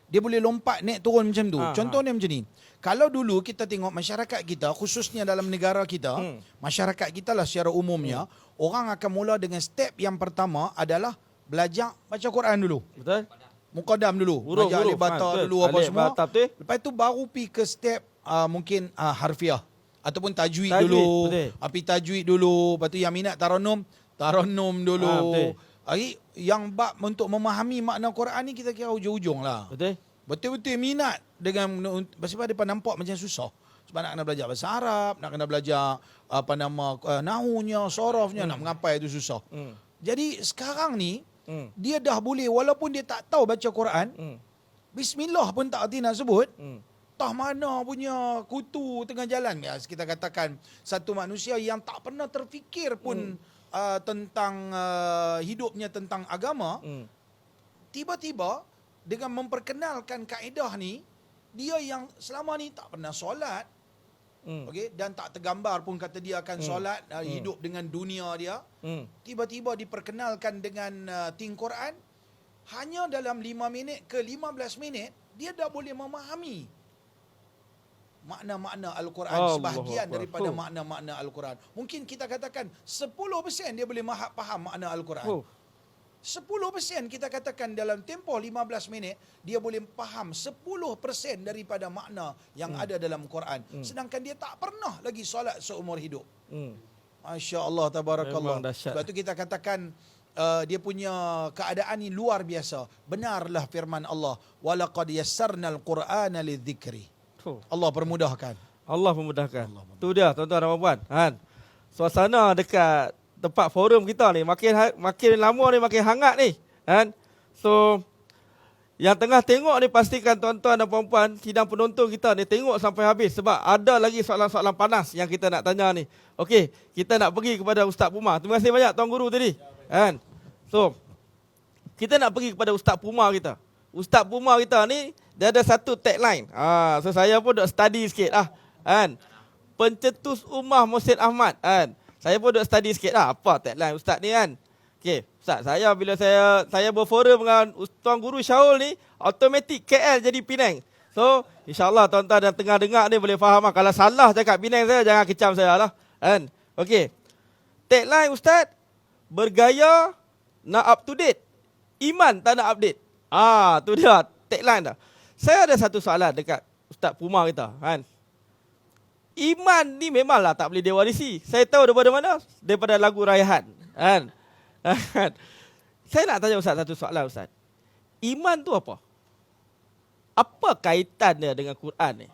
Dia boleh lompat naik turun macam tu. Contohnya macam ni. Kalau dulu kita tengok masyarakat kita, khususnya dalam negara kita, masyarakat kita lah secara umumnya, orang akan mula dengan step yang pertama adalah belajar baca Quran dulu. Betul? Muqaddam dulu, belajar alif bata dulu apa semua. Lepas tu baru pi ke step mungkin harfiah ataupun tajwid dulu. Api tajwid dulu, lepas tu yang minat tarannum dulu. Hari yang bab untuk memahami makna Quran ni kita kira hujung-hujung lah. Betul-betul minat dengan sebab depa nampak macam susah. Sebab nak kena belajar bahasa Arab, nak kena belajar nahunya, sorofnya, nak mengapai itu susah. Jadi sekarang ni dia dah boleh, walaupun dia tak tahu baca Quran, bismillah pun tak erti nak sebut, tah mana punya kutu tengah jalan. Ya, kita katakan satu manusia yang tak pernah terfikir pun tentang hidupnya, tentang agama, tiba-tiba dengan memperkenalkan kaedah ni, dia yang selama ni tak pernah solat, dan tak tergambar pun kata dia akan solat, hidup dengan dunia dia, tiba-tiba diperkenalkan dengan Think Quran, hanya dalam 5 minit ke 15 minit dia dah boleh memahami makna-makna Al-Quran, Allah sebahagian Akbar. daripada makna-makna Al-Quran. Mungkin kita katakan 10% dia boleh faham makna Al-Quran. Oh. 10% kita katakan dalam tempoh 15 minit, dia boleh faham 10% daripada makna yang ada dalam Quran. Sedangkan dia tak pernah lagi solat seumur hidup. Masya Allah, tabarakallah. Memang dahsyat. Sebab tu kita katakan dia punya keadaan ni luar biasa. Benarlah firman Allah, walaqad yassarnal Qur'ana lidzikri. Allah permudahkan. Allah memudahkan. Tu dia tuan-tuan dan puan-puan. Kan? Suasana dekat tempat forum kita ni makin lama ni makin hangat ni. Kan? So yang tengah tengok ni pastikan tuan-tuan dan puan-puan, sidang penonton kita ni tengok sampai habis sebab ada lagi soalan-soalan panas yang kita nak tanya ni. Okey, kita nak pergi kepada Ustaz Puma. Terima kasih banyak tuan guru tadi. Kan? So kita nak pergi kepada Ustaz Puma kita. Ustaz Puma kita ni dia ada satu tagline. So saya pun duk study sikit lah. Kan? Pencetus Ummah Mursyid Ahmad. Kan? Saya pun duk study sikit lah apa tagline Ustaz ni kan. Okey, Ustaz, bila saya berforum dengan Tuan Guru Syaul ni, automatik KL jadi Penang. So, insyaAllah tuan-tuan yang tengah dengar ni boleh faham lah. Kalau salah cakap Penang saya, jangan kecam saya lah. Kan? Okey. Tagline Ustaz, bergaya nak up to date. Iman tak nak update. Tu dia tagline dah. Saya ada satu soalan dekat Ustaz Puma kita. Kan? Iman ni memanglah tak boleh diwarisi. Saya tahu daripada mana? Daripada lagu Raihan. Kan? Saya nak tanya Ustaz satu soalan Ustaz. Iman tu apa? Apa kaitannya dengan Quran ni?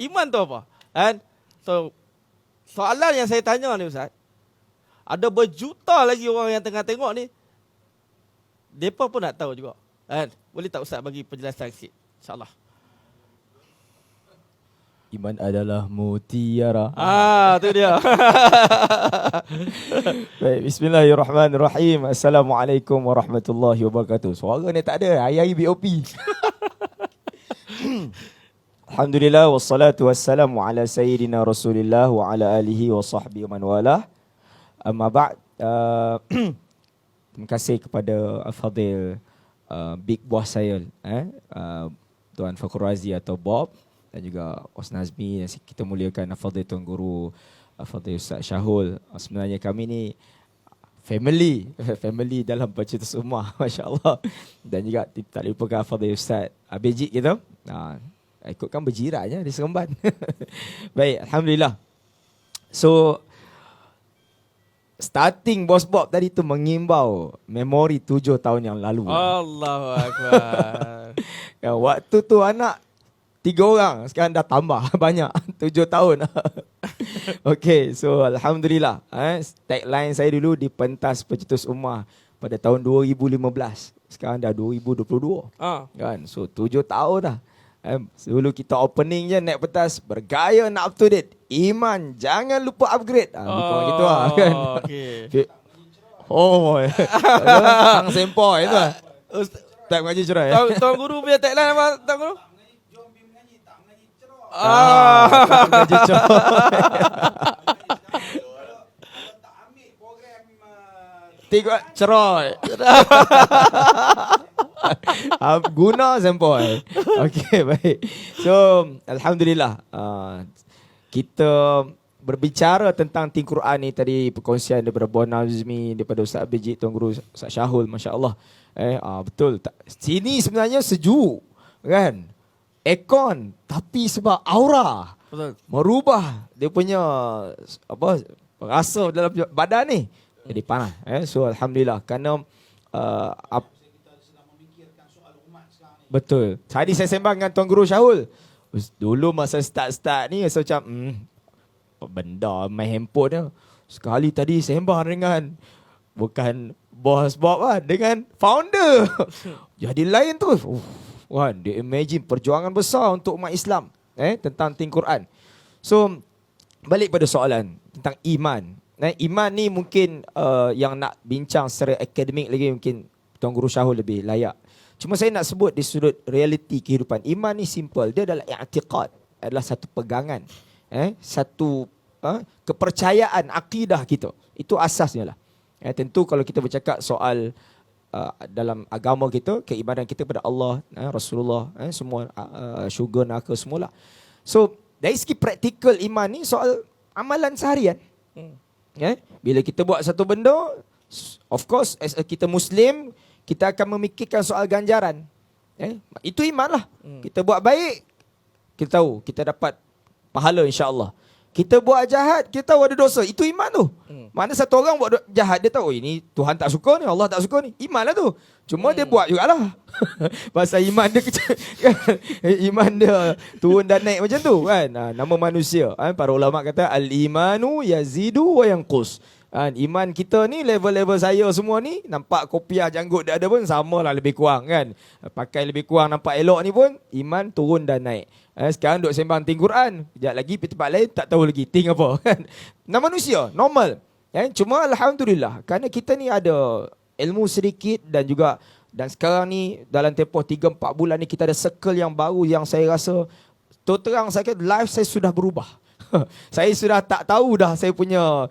Iman tu apa? Kan? So, soalan yang saya tanya ni Ustaz, ada berjuta lagi orang yang tengah tengok ni, mereka pun nak tahu juga. Kan? Boleh tak Ustaz bagi penjelasan sikit? InsyaAllah. Iman adalah mutiara. Tu dia. Baik, bismillahirrahmanirrahim. Assalamualaikum warahmatullahi wabarakatuh. Suara ni tak ada, hari-hari BOP. Alhamdulillah, wassalatu wassalamu ala sayyidina Rasulillah wa ala alihi wa sahbihi wa man walah. Amma ba'd. Terima kasih kepada Al-Fadhil big boss saya, Tuan Fakhur Razi atau Bob, dan juga Ustaz Nazmi yang kita muliakan, Al-Fadhil Tuan Guru, Al-Fadhil Ustaz Syahul. Sebenarnya kami ni family dalam Pencetus Ummah, masya-Allah. Dan juga tak lupakan Al-Fadhil Ustaz Abijit kita. Ikutkan berjiratnya di Seremban. Baik, alhamdulillah. So starting Bos Bob tadi tu mengimbau memori 7 tahun yang lalu. Allahu Akbar. Waktu tu anak 3 orang, sekarang dah tambah banyak, 7 tahun. Okay, so alhamdulillah. Tagline saya dulu di pentas Pencetus Ummah pada tahun 2015. Sekarang dah 2022. Kan? So 7 tahun dah. Dulu kita opening je naik pentas, bergaya nak up to date. Iman, jangan lupa upgrade. Bukan gitu lah kan. Okay. Sang sempoi tu. Tak mengaji cerai. Tuan Guru punya tagline apa Tuan Guru? Mengaji cerai. Tiga cerai. Guna sempoi. Okay, baik. So, alhamdulillah. Kita berbicara tentang Tim Quran ni tadi, perkongsian daripada Bon Nazmi, daripada Ustaz Abijit, Tuan Guru Ustaz Syahul, masya-Allah. Betul. Sini sebenarnya sejuk, kan? Aircon, tapi sebab aura Betul. merubah dia punya rasa dalam badan ni jadi panas. So alhamdulillah, kerana betul. Tadi saya sembang dengan Tuan Guru Syahul. Dulu masa start ni rasa macam benda main handphone dia. Sekali tadi sembang dengan bukan Bos Bob lah, dengan founder. Jadi lain tu. Dia imagine perjuangan besar untuk umat Islam tentang Tim Quran. So balik pada soalan tentang iman. Iman ni mungkin yang nak bincang secara akademik lagi mungkin Tuan Guru Syahul lebih layak. Cuma saya nak sebut di sudut realiti kehidupan. Iman ni simple. Dia adalah i'tiqad. Adalah satu pegangan. Satu kepercayaan, akidah kita. Itu asasnya lah. Tentu kalau kita bercakap soal dalam agama kita, keimanan kita pada Allah, Rasulullah, semua syurga, neraka, semualah. So, dari segi praktikal iman ni soal amalan seharian. Bila kita buat satu benda, of course as kita Muslim, kita akan memikirkan soal ganjaran. Itu iman lah. Kita buat baik, kita tahu kita dapat pahala insya-Allah. Kita buat jahat, kita tahu ada dosa. Itu iman tu. Mana satu orang buat jahat, dia tahu ini Tuhan tak suka ni, Allah tak suka ni. Iman lah tu. Cuma dia buat jugalah. Pasal iman dia kecil. Iman dia turun dan naik macam tu kan. Nama manusia. Para ulama kata al-imanu yazidu wa yanqus. Iman kita ni level-level saya semua ni nampak kopiah janggut dia ada pun samalah lebih kurang kan. Pakai lebih kurang nampak elok ni pun iman turun dan naik. Sekarang duk sembang ting Quran, kejap lagi pergi tempat lain tak tahu lagi ting apa kan. Nama manusia normal. Cuma alhamdulillah kerana kita ni ada ilmu sedikit dan sekarang ni dalam tempoh 3-4 bulan ni kita ada circle yang baru yang saya rasa terang saya kata life saya sudah berubah. Saya sudah tak tahu dah saya punya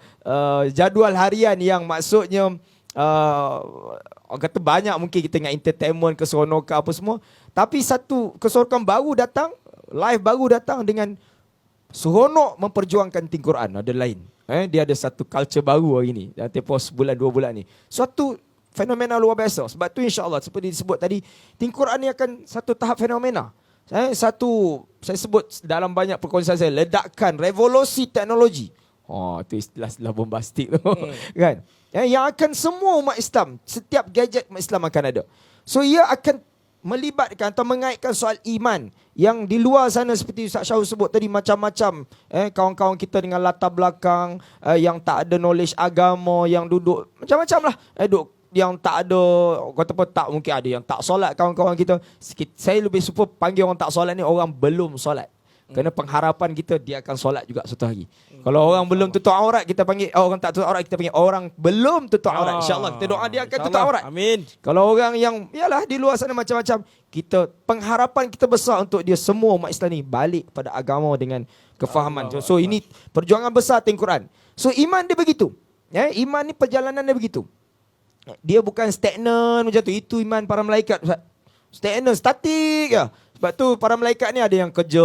jadual harian yang maksudnya orang kata banyak mungkin kita dengan entertainment, keseronokan apa semua. Tapi satu keseronokan baru datang, live baru datang dengan seronok memperjuangkan ting Quran. Ada lain. Dia ada satu culture baru hari ni dalam tempoh sebulan 2 bulan ni. Suatu fenomena luar biasa. Sebab tu insya-Allah seperti disebut tadi, ting Quran ni akan satu tahap fenomena. Saya sebut dalam banyak perkongsian saya, ledakan revolusi teknologi. Itu istilah bombastik tu. Kan? Yang akan semua umat Islam, setiap gadget umat Islam akan ada. So ia akan melibatkan atau mengaitkan soal iman yang di luar sana seperti Ustaz Syahul sebut tadi macam-macam kawan-kawan kita dengan latar belakang yang tak ada knowledge agama, yang duduk macam-macam lah, duduk yang tak ada, kata apa tak mungkin ada yang tak solat kawan-kawan kita. Saya lebih suka panggil orang tak solat ni orang belum solat. Kerana pengharapan kita dia akan solat juga suatu hari. Kalau orang belum tutup aurat kita panggil orang tak tutup aurat kita panggil orang belum tutup aurat. InsyaAllah kita doa dia akan tutup aurat. Amin. Kalau orang yang yalah di luar sana macam-macam, kita pengharapan kita besar untuk dia semua umat Islam ni balik kepada agama dengan kefahaman. So ini perjuangan besar ting Quran. So iman dia begitu. Iman ni perjalanan dia begitu. Dia bukan stagnan macam tu. Itu iman para malaikat. Stagnan, statik je. Sebab tu para malaikat ni ada yang kerja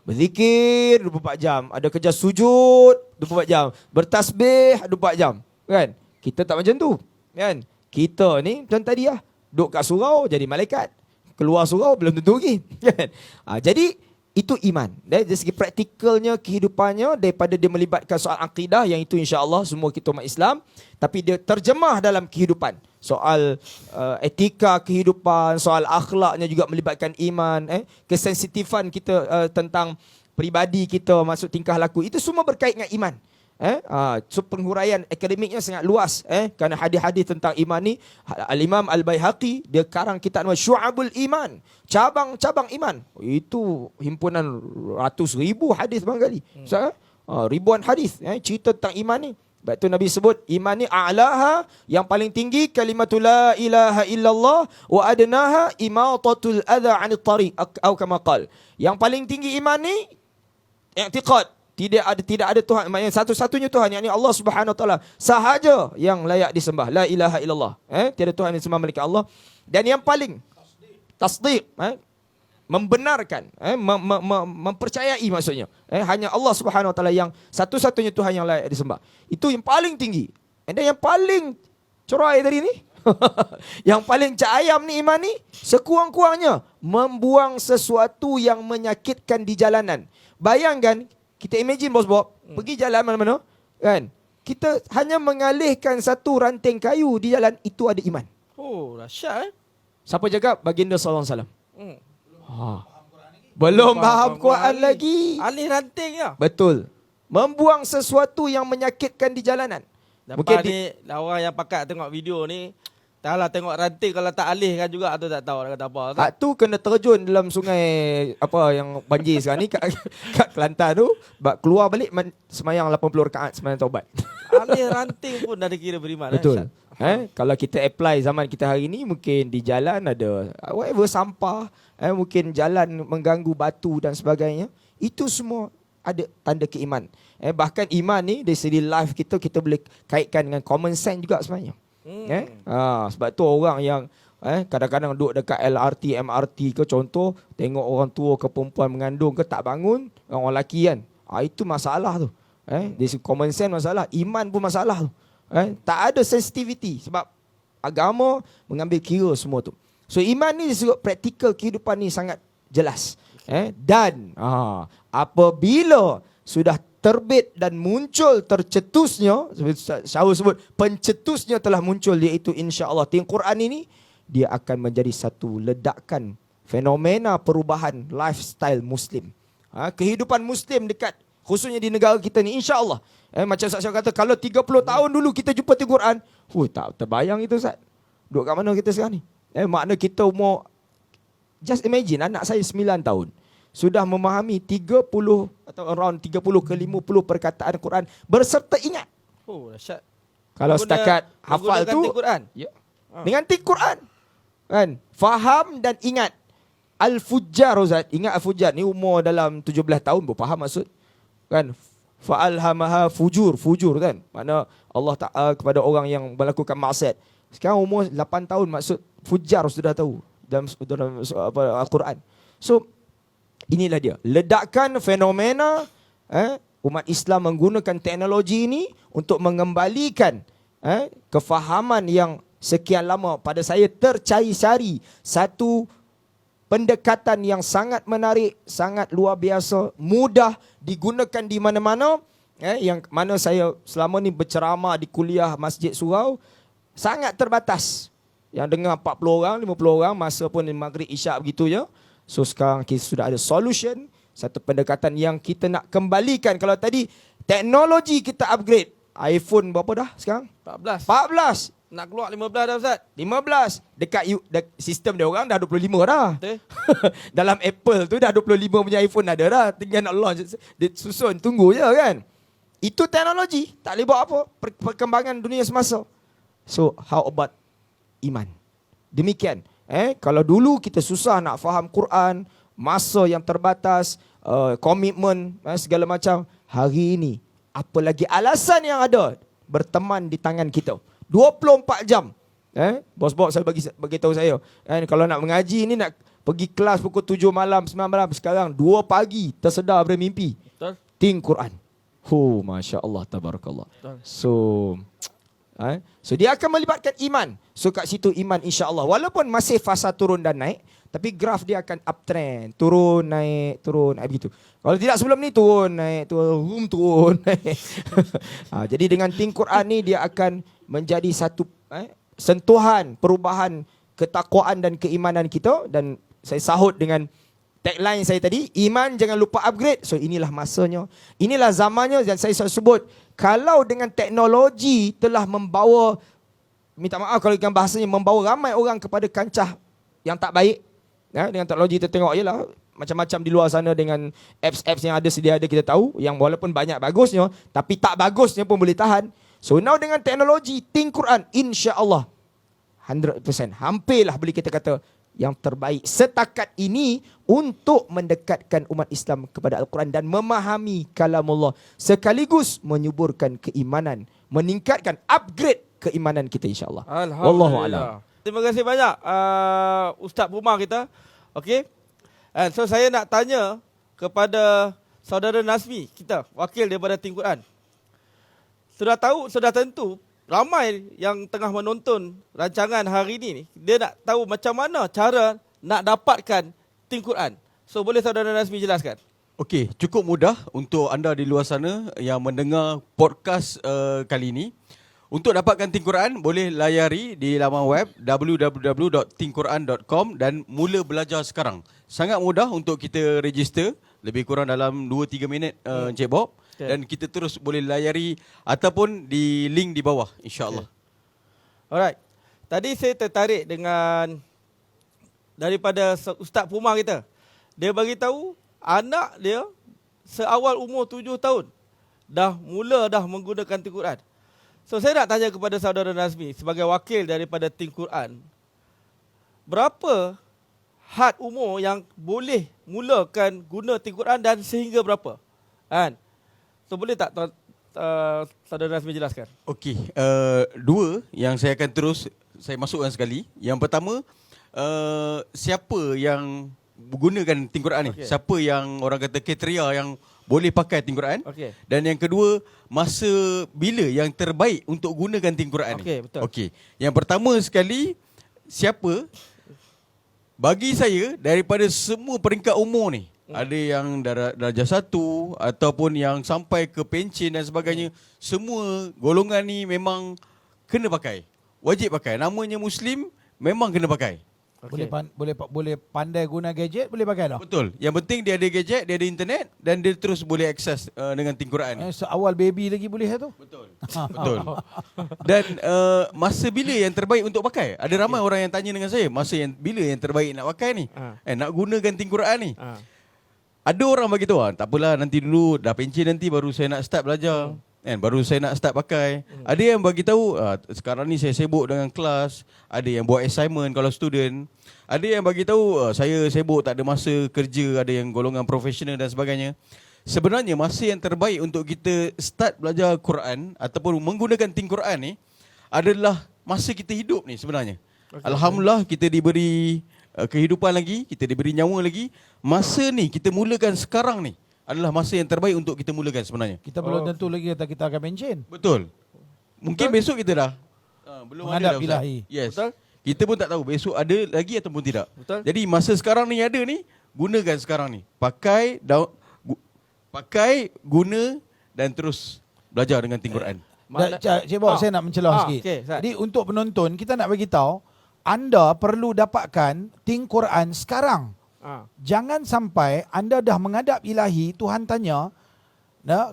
berzikir 24 jam. Ada kerja sujud 24 jam. Bertasbih 24 jam. Kan? Kita tak macam tu. Kan? Kita ni macam tadi lah. Duduk kat surau jadi malaikat. Keluar surau belum tentu lagi. Kan? Jadi itu iman. Dari segi praktikalnya, kehidupannya, daripada dia melibatkan soal akidah yang itu insya-Allah semua kita umat Islam, tapi dia terjemah dalam kehidupan. Soal etika kehidupan, soal akhlaknya juga melibatkan iman, kesensitifan kita tentang peribadi kita, masuk tingkah laku, itu semua berkait dengan iman. So penghuraian akademiknya sangat luas kerana hadis-hadis tentang iman ni Al-Imam Al-Baihaqi dia karang kitab nama Syu'abul Iman, cabang-cabang iman. Itu himpunan ratus ribu hadis barangkali. Ribuan hadis cerita tentang iman ni. Sebab tu Nabi sebut iman ni a'laha, yang paling tinggi kalimatul la ilaha illallah, wa adnaha imatatul adha 'anil tariq atau kama qala. Yang paling tinggi iman ni i'tiqad, tidak ada Tuhan, maknanya satu-satunya Tuhan, yakni Allah Subhanahu Wa Taala sahaja yang layak disembah, la ilaha illallah. Tiada Tuhan yang disembah melainkan Allah. Dan yang paling tasdiq, membenarkan, mempercayai maksudnya. Hanya Allah Subhanahu Wa Taala yang satu-satunya Tuhan yang layak disembah. Itu yang paling tinggi. Dan yang paling corai tadi ni, yang paling cak ayam ni iman ni, sekurang-kurangnya membuang sesuatu yang menyakitkan di jalanan. Bayangkan, kita imagine bos Bob, pergi jalan mana-mana, kan? Kita hanya mengalihkan satu ranting kayu di jalan, itu ada iman. Oh, dahsyat Siapa jaga? Baginda sallallahu alaihi wasallam. Belum faham Quran lagi. Alih ranting ya. Betul. Membuang sesuatu yang menyakitkan di jalanan. Mungkin ni orang yang pakat tengok video ni, taklah tengok ranting kalau tak alih kan juga atau tak tahu nak kata apa. Hak tu kena terjun dalam sungai apa yang banjir sekarang ni kat Kelantan tu, keluar balik semayang 80 rakaat sembahyang taubat. Alih ranting pun dah dikira beriman. Betul. Kalau kita apply zaman kita hari ni, mungkin di jalan ada whatever sampah, mungkin jalan mengganggu batu dan sebagainya. Itu semua ada tanda keiman. Bahkan iman ni dari segi life kita boleh kaitkan dengan common sense juga sebenarnya. Sebab tu orang yang Kadang-kadang duduk dekat LRT, MRT ke contoh, tengok orang tua ke perempuan mengandung ke tak bangun, orang lelaki kan. Itu masalah tu. This common sense masalah, iman pun masalah tu. Tak ada sensitivity sebab agama mengambil kira semua tu. So iman ni disebut praktikal kehidupan ni sangat jelas. Dan apabila sudah terbit dan muncul tercetusnya, Syahul sebut pencetusnya telah muncul, iaitu insya-Allah Quran ini, dia akan menjadi satu ledakan fenomena perubahan lifestyle Muslim. Kehidupan Muslim dekat, khususnya di negara kita ni, insya-Allah. Macam Ustaz Syah kata, kalau 30 tahun dulu kita jumpa Quran, tak terbayang itu Ustaz. Duduk kat mana kita sekarang ni? Makna kita umur, just imagine anak saya 9 tahun. Sudah memahami 30 atau around 30 ke 50 perkataan Quran berserta ingat. Oh, dahsyat. Kalau setakat hafal tu, Quran. Ya. Dengan Quran. Kan? Faham dan ingat. Al-Fujjar, Ustaz. Ingat Al-Fujjar ni umur dalam 17 tahun pun faham maksud. Kan? Fa'alhamaha fujur. Fujur kan? Makna Allah Ta'ala kepada orang yang melakukan maksiat. Sekarang umur 8 tahun maksud Fujjar sudah tahu dalam Al-Quran. So, inilah dia. Ledakan fenomena umat Islam menggunakan teknologi ini untuk mengembalikan kefahaman yang sekian lama pada saya tercari-cari satu pendekatan yang sangat menarik, sangat luar biasa, mudah digunakan di mana-mana, yang mana saya selama ni berceramah di kuliah Masjid Surau sangat terbatas. Yang dengar 40 orang, 50 orang, masa pun maghrib isyak begitu je. So sekarang kita sudah ada solution, satu pendekatan yang kita nak kembalikan. Kalau tadi teknologi kita upgrade, iPhone berapa dah sekarang? 14. Nak keluar 15 dah Ustaz. 15. Dekat sistem dia orang dah 25 dah. Betul. Dalam Apple tu dah 25 punya iPhone ada dah. Tinggal nak launch, dia susun, tunggu je kan. Itu teknologi, tak boleh buat apa. Perkembangan dunia semasa. So how about iman? Demikian. Kalau dulu kita susah nak faham Quran, masa yang terbatas, komitmen, segala macam. Hari ini, apa lagi alasan yang ada berteman di tangan kita. 24 jam. Bos-bos saya bagi tahu saya. Kalau nak mengaji ni, nak pergi kelas pukul 7 malam, 9 malam. Sekarang 2 pagi tersedar daripada mimpi. Betul. Quran. Masya Allah, tabarakallah. So dia akan melibatkan iman. So kat situ iman insya-Allah. Walaupun masih fasa turun dan naik, tapi graf dia akan uptrend. Turun, naik, begitu. Kalau tidak sebelum ni turun, naik, turun, naik. Jadi dengan Quran ni dia akan menjadi satu sentuhan perubahan ketakwaan dan keimanan kita. Dan saya sahut dengan tagline saya tadi, iman jangan lupa upgrade. So inilah masanya, inilah zamannya. Dan saya sebut, kalau dengan teknologi telah membawa, minta maaf kalau dengan bahasanya, membawa ramai orang kepada kancah yang tak baik. Dengan teknologi kita tengok je lah, macam-macam di luar sana dengan apps-apps yang ada sedia ada kita tahu, yang walaupun banyak bagusnya, tapi tak bagusnya pun boleh tahan. So now dengan teknologi, Quran, insya-Allah 100%, hampirlah boleh kita kata yang terbaik setakat ini untuk mendekatkan umat Islam kepada Al-Quran dan memahami kalamullah, sekaligus menyuburkan keimanan, meningkatkan upgrade keimanan kita insya-Allah. Wallahu a'lam. Terima kasih banyak Ustaz Pumar kita. Okey. So saya nak tanya kepada saudara Nazmi kita, wakil daripada Quran. Sudah tentu ramai yang tengah menonton rancangan hari ini, dia nak tahu macam mana cara nak dapatkan Quran. So boleh saudara Nazmi jelaskan? Okey, cukup mudah untuk anda di luar sana yang mendengar podcast kali ini. Untuk dapatkan Quran, boleh layari di laman web www.thinkquran.com dan mula belajar sekarang. Sangat mudah untuk kita register, lebih kurang dalam 2-3 minit Encik Bob. Dan kita terus boleh layari ataupun di link di bawah, insya-Allah. Alright. Tadi saya tertarik dengan daripada Ustaz Pumar kita. Dia bagi tahu anak dia seawal umur 7 tahun dah menggunakan Quran. So saya nak tanya kepada saudara Nazmi sebagai wakil daripada Quran. Berapa had umur yang boleh mulakan guna Quran dan sehingga berapa? Kan? So boleh tak saudara Nazmi jelaskan? Okey, dua yang saya akan terus saya masukkan sekali. Yang pertama, siapa yang gunakan Tin Quran ni? Okey. Siapa yang orang kata kriteria yang boleh pakai Tin Quran? Okey. Dan yang kedua, masa bila yang terbaik untuk gunakan Tin Quran ni? Okey, betul. Okey. Yang pertama sekali, siapa? Bagi saya, daripada semua peringkat umur ni, ada yang darjah 1 ataupun yang sampai ke pencen dan sebagainya, semua golongan ni memang kena pakai. Wajib pakai. Namanya Muslim, memang kena pakai. Boleh pandai guna gadget, boleh pakai dah. Betul. Yang penting dia ada gadget, dia ada internet dan dia terus boleh akses dengan Tin Quran ni. Seawal baby lagi boleh tu. Betul. Betul. Dan masa bila yang terbaik untuk pakai? Ada ramai orang yang tanya dengan saya, masa yang bila yang terbaik nak pakai ni? Nak gunakan Tin Quran ni? Ada orang bagi tahu, tak apalah, nanti dulu dah pencen nanti baru saya nak start belajar. Baru saya nak start pakai. Ada yang bagi tahu, sekarang ni saya sibuk dengan kelas, ada yang buat assignment kalau student. Ada yang bagi tahu, saya sibuk tak ada masa kerja, ada yang golongan profesional dan sebagainya. Sebenarnya masa yang terbaik untuk kita start belajar Quran ataupun menggunakan Tin Quran ni adalah masa kita hidup ni sebenarnya. Alhamdulillah kita diberi kehidupan lagi, kita diberi nyawa lagi. Masa ni kita mulakan sekarang ni adalah masa yang terbaik untuk kita mulakan sebenarnya. Kita belum tentu lagi kata kita akan pencen. Betul. Mungkin besok kita dah belum Menghadap ada dah, Ustaz. ilahi. Yes. Betul. Kita pun tak tahu besok ada lagi ataupun tidak. Betul. Jadi masa sekarang ni ada ni, gunakan sekarang ni. Pakai, guna dan terus belajar dengan Tin Quran. Cik Bob, saya nak mencelah sikit. okey, Ustaz. Jadi untuk penonton, kita nak bagi tahu, anda perlu dapatkan Tin Quran sekarang. Jangan sampai anda dah menghadap ilahi, Tuhan tanya,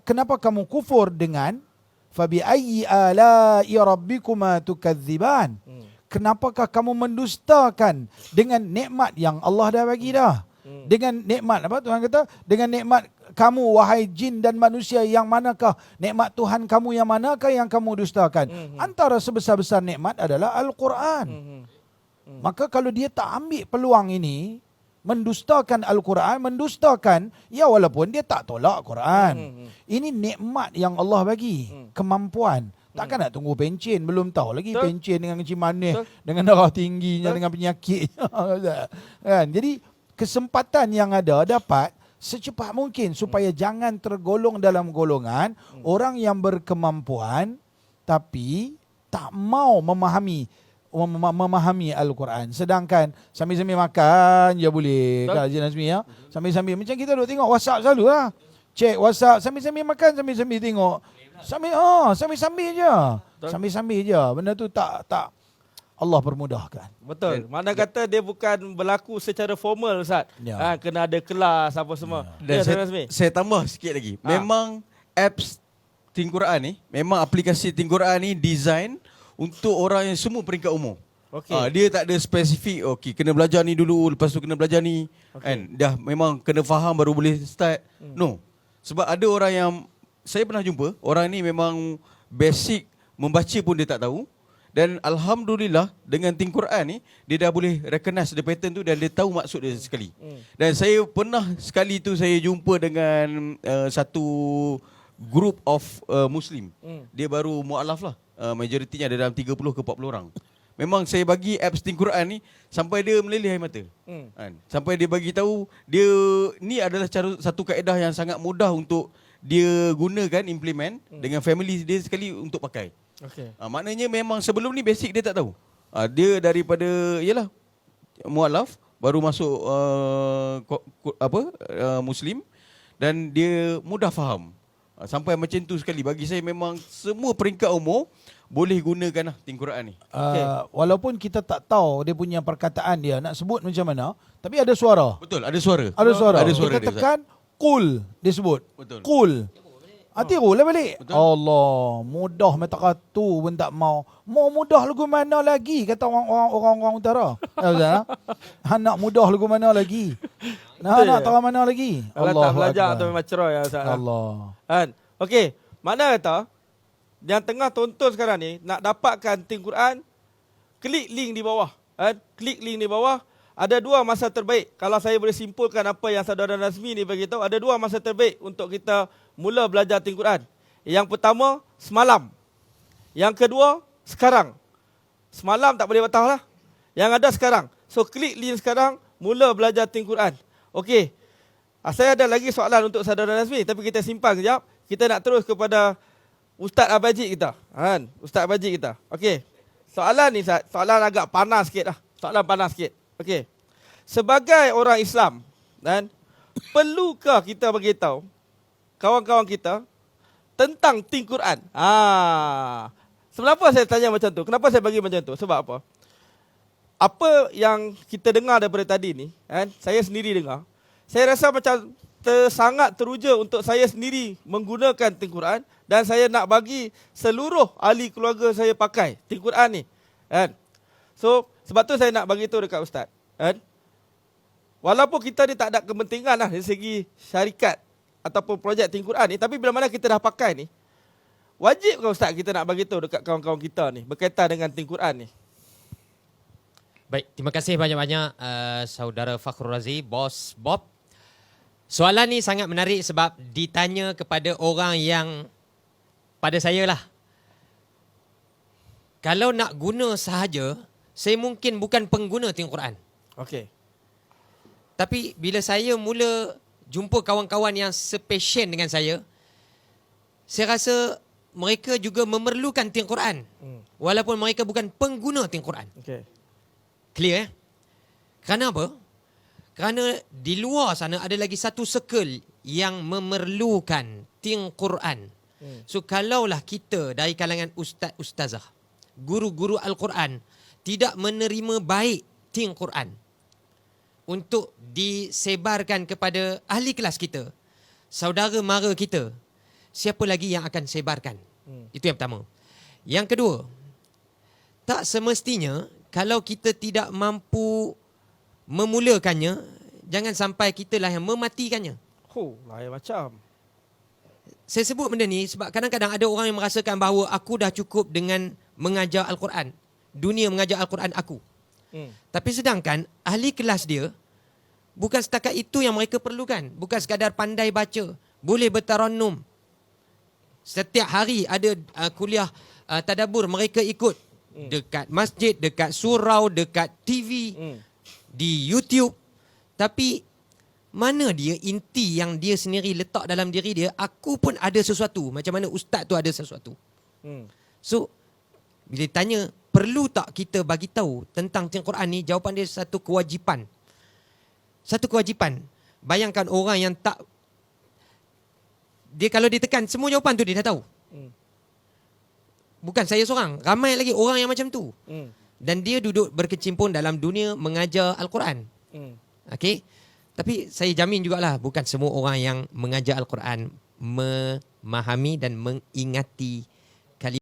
kenapa kamu kufur dengan fabi ayyi ala'i rabbikuma tukadziban? Kenapakah kamu mendustakan dengan nikmat yang Allah dah bagi dah? Dengan nikmat apa Tuhan kata? Dengan nikmat kamu wahai jin dan manusia, yang manakah nikmat Tuhan kamu, yang manakah yang kamu dustakan? Antara sebesar-besar nikmat adalah Al-Quran. Maka kalau dia tak ambil peluang ini, mendustakan Al-Quran, mendustakan, ya walaupun dia tak tolak Quran. Ini nikmat yang Allah bagi, kemampuan. Takkan nak tunggu pencen, belum tahu lagi pencen dengan kencing manis, dengan darah tingginya, dengan penyakitnya. Kan? Jadi kesempatan yang ada dapat secepat mungkin supaya jangan tergolong dalam golongan orang yang berkemampuan tapi tak mau memahami Al-Quran. Sedangkan sambil-sambil makan je boleh. Kak Haji Nazmi ya. Sambil-sambil macam kita duk tengok WhatsApp selalu lah. Cek WhatsApp sambil-sambil makan, sambil-sambil tengok. Sambil-sambil je. Sambil-sambil je. Benda tu tak Allah permudahkan. Betul. Mana kata dia bukan berlaku secara formal, Ustaz. Ya. Kena ada kelas apa semua. Dan saya tambah sikit lagi. Memang apps Tin Quran ni, memang aplikasi Tin Quran ni design untuk orang yang semua peringkat umur. Dia tak ada spesifik, kena belajar ni dulu, lepas tu kena belajar ni. Kan? Dah memang kena faham baru boleh start. No. Sebab ada orang yang, saya pernah jumpa, orang ni memang basic membaca pun dia tak tahu. Dan Alhamdulillah dengan Tin Quran ni, dia dah boleh recognize the pattern tu dan dia tahu maksud dia sekali. Dan saya pernah sekali tu saya jumpa dengan satu group of Muslim. Dia baru mu'alaf lah. Majoritinya ada dalam 30 ke 40 orang. Memang saya bagi apps Tin Quran ni sampai dia meleleh air mata. Sampai dia bagi tahu dia ni adalah satu kaedah yang sangat mudah untuk dia gunakan, implement dengan family dia sekali untuk pakai. Maknanya memang sebelum ni basic dia tak tahu. Dia daripada mualaf baru masuk Muslim dan dia mudah faham. Sampai macam tu sekali. Bagi saya memang semua peringkat umur boleh gunakan Tin Quran ni. Walaupun kita tak tahu dia punya perkataan dia nak sebut macam mana, tapi ada suara. Betul, ada suara. Ada suara. Ada suara kita dia, tekan kul dia sebut. Betul. Kul. Tiru lah balik. Betul. Allah, mudah mata katu pun tak mau. Mau mudah lagu mana lagi kata orang utara. Nak mudah lagu mana lagi? Nak tahu mana lagi? Kalau tak belajar tu memang cerai ya, Ustaz. Allah. Kan? Okey, mana kata yang tengah tonton sekarang ni nak dapatkan Tin Quran, klik link di bawah. Klik link di bawah. Ada dua masa terbaik. Kalau saya boleh simpulkan apa yang Saudara Nazmi ni bagi tahu, ada dua masa terbaik untuk kita mula belajar Tin Quran. Yang pertama, semalam. Yang kedua, sekarang. Semalam tak boleh batal lah. Yang ada sekarang. So klik link sekarang, mula belajar Tin Quran. Okey. Saya ada lagi soalan untuk saudara Nazmi, tapi kita simpan sekejap. Kita nak terus kepada Ustaz Abajid kita. Kan? Ustaz Abajid kita. Okey. Soalan ni soalan agak panas sikit lah. Soalan panas sikit. Okey. Sebagai orang Islam, dan perlukah kita beritahu kawan-kawan kita tentang Tin Quran? Kenapa saya tanya macam tu? Kenapa saya bagi macam tu? Sebab apa? Apa yang kita dengar daripada tadi ni, kan? Saya sendiri dengar. Saya rasa macam sangat teruja untuk saya sendiri menggunakan Tin Quran, dan saya nak bagi seluruh ahli keluarga saya pakai Tin Quran ni. Kan? So, sebab tu saya nak bagi tahu dekat Ustaz. Kan? Walaupun kita ni tak ada kepentingan lah dari segi syarikat ataupun projek Tin Quran ni, tapi bila mana kita dah pakai ni, wajib ke Ustaz kita nak bagi tahu dekat kawan-kawan kita ni berkaitan dengan Tin Quran ni? Baik, terima kasih banyak-banyak saudara Fakhrul Razi, Bos Bob. Soalan ni sangat menarik sebab ditanya kepada orang yang pada saya lah. Kalau nak guna sahaja, saya mungkin bukan pengguna Tin Quran. Okey. Tapi bila saya mula jumpa kawan-kawan yang sepassion dengan saya rasa mereka juga memerlukan Tin Quran. Walaupun mereka bukan pengguna Tin Quran. Okey. Clear Kerana apa? Kerana di luar sana ada lagi satu circle yang memerlukan Tin Quran. So kalaulah kita dari kalangan ustaz-ustazah, guru-guru Al-Quran tidak menerima baik Tin Quran untuk disebarkan kepada ahli kelas kita, saudara mara kita, siapa lagi yang akan sebarkan? Itu yang pertama. Yang kedua, tak semestinya kalau kita tidak mampu memulakannya, jangan sampai kitalah yang mematikannya. Lain macam. Saya sebut benda ni sebab kadang-kadang ada orang yang merasakan bahawa aku dah cukup dengan mengajar Al-Quran. Dunia mengajar Al-Quran aku. Tapi sedangkan ahli kelas dia, bukan setakat itu yang mereka perlukan. Bukan sekadar pandai baca. Boleh bertarannum. Setiap hari ada kuliah tadabbur mereka ikut. Dekat masjid, dekat surau, dekat TV, di YouTube. Tapi mana dia inti yang dia sendiri letak dalam diri dia, aku pun ada sesuatu. Macam mana ustaz tu ada sesuatu. So, bila tanya, perlu tak kita bagi tahu tentang Tin Quran ni? Jawapan dia satu kewajipan. Satu kewajipan. Bayangkan orang yang tak, dia kalau ditekan semua jawapan tu dia dah tahu. Bukan saya seorang, ramai lagi orang yang macam tu. Dan dia duduk berkecimpung dalam dunia mengajar Al-Quran. Okey. Tapi saya jamin jugalah bukan semua orang yang mengajar Al-Quran memahami dan mengingati kalimat.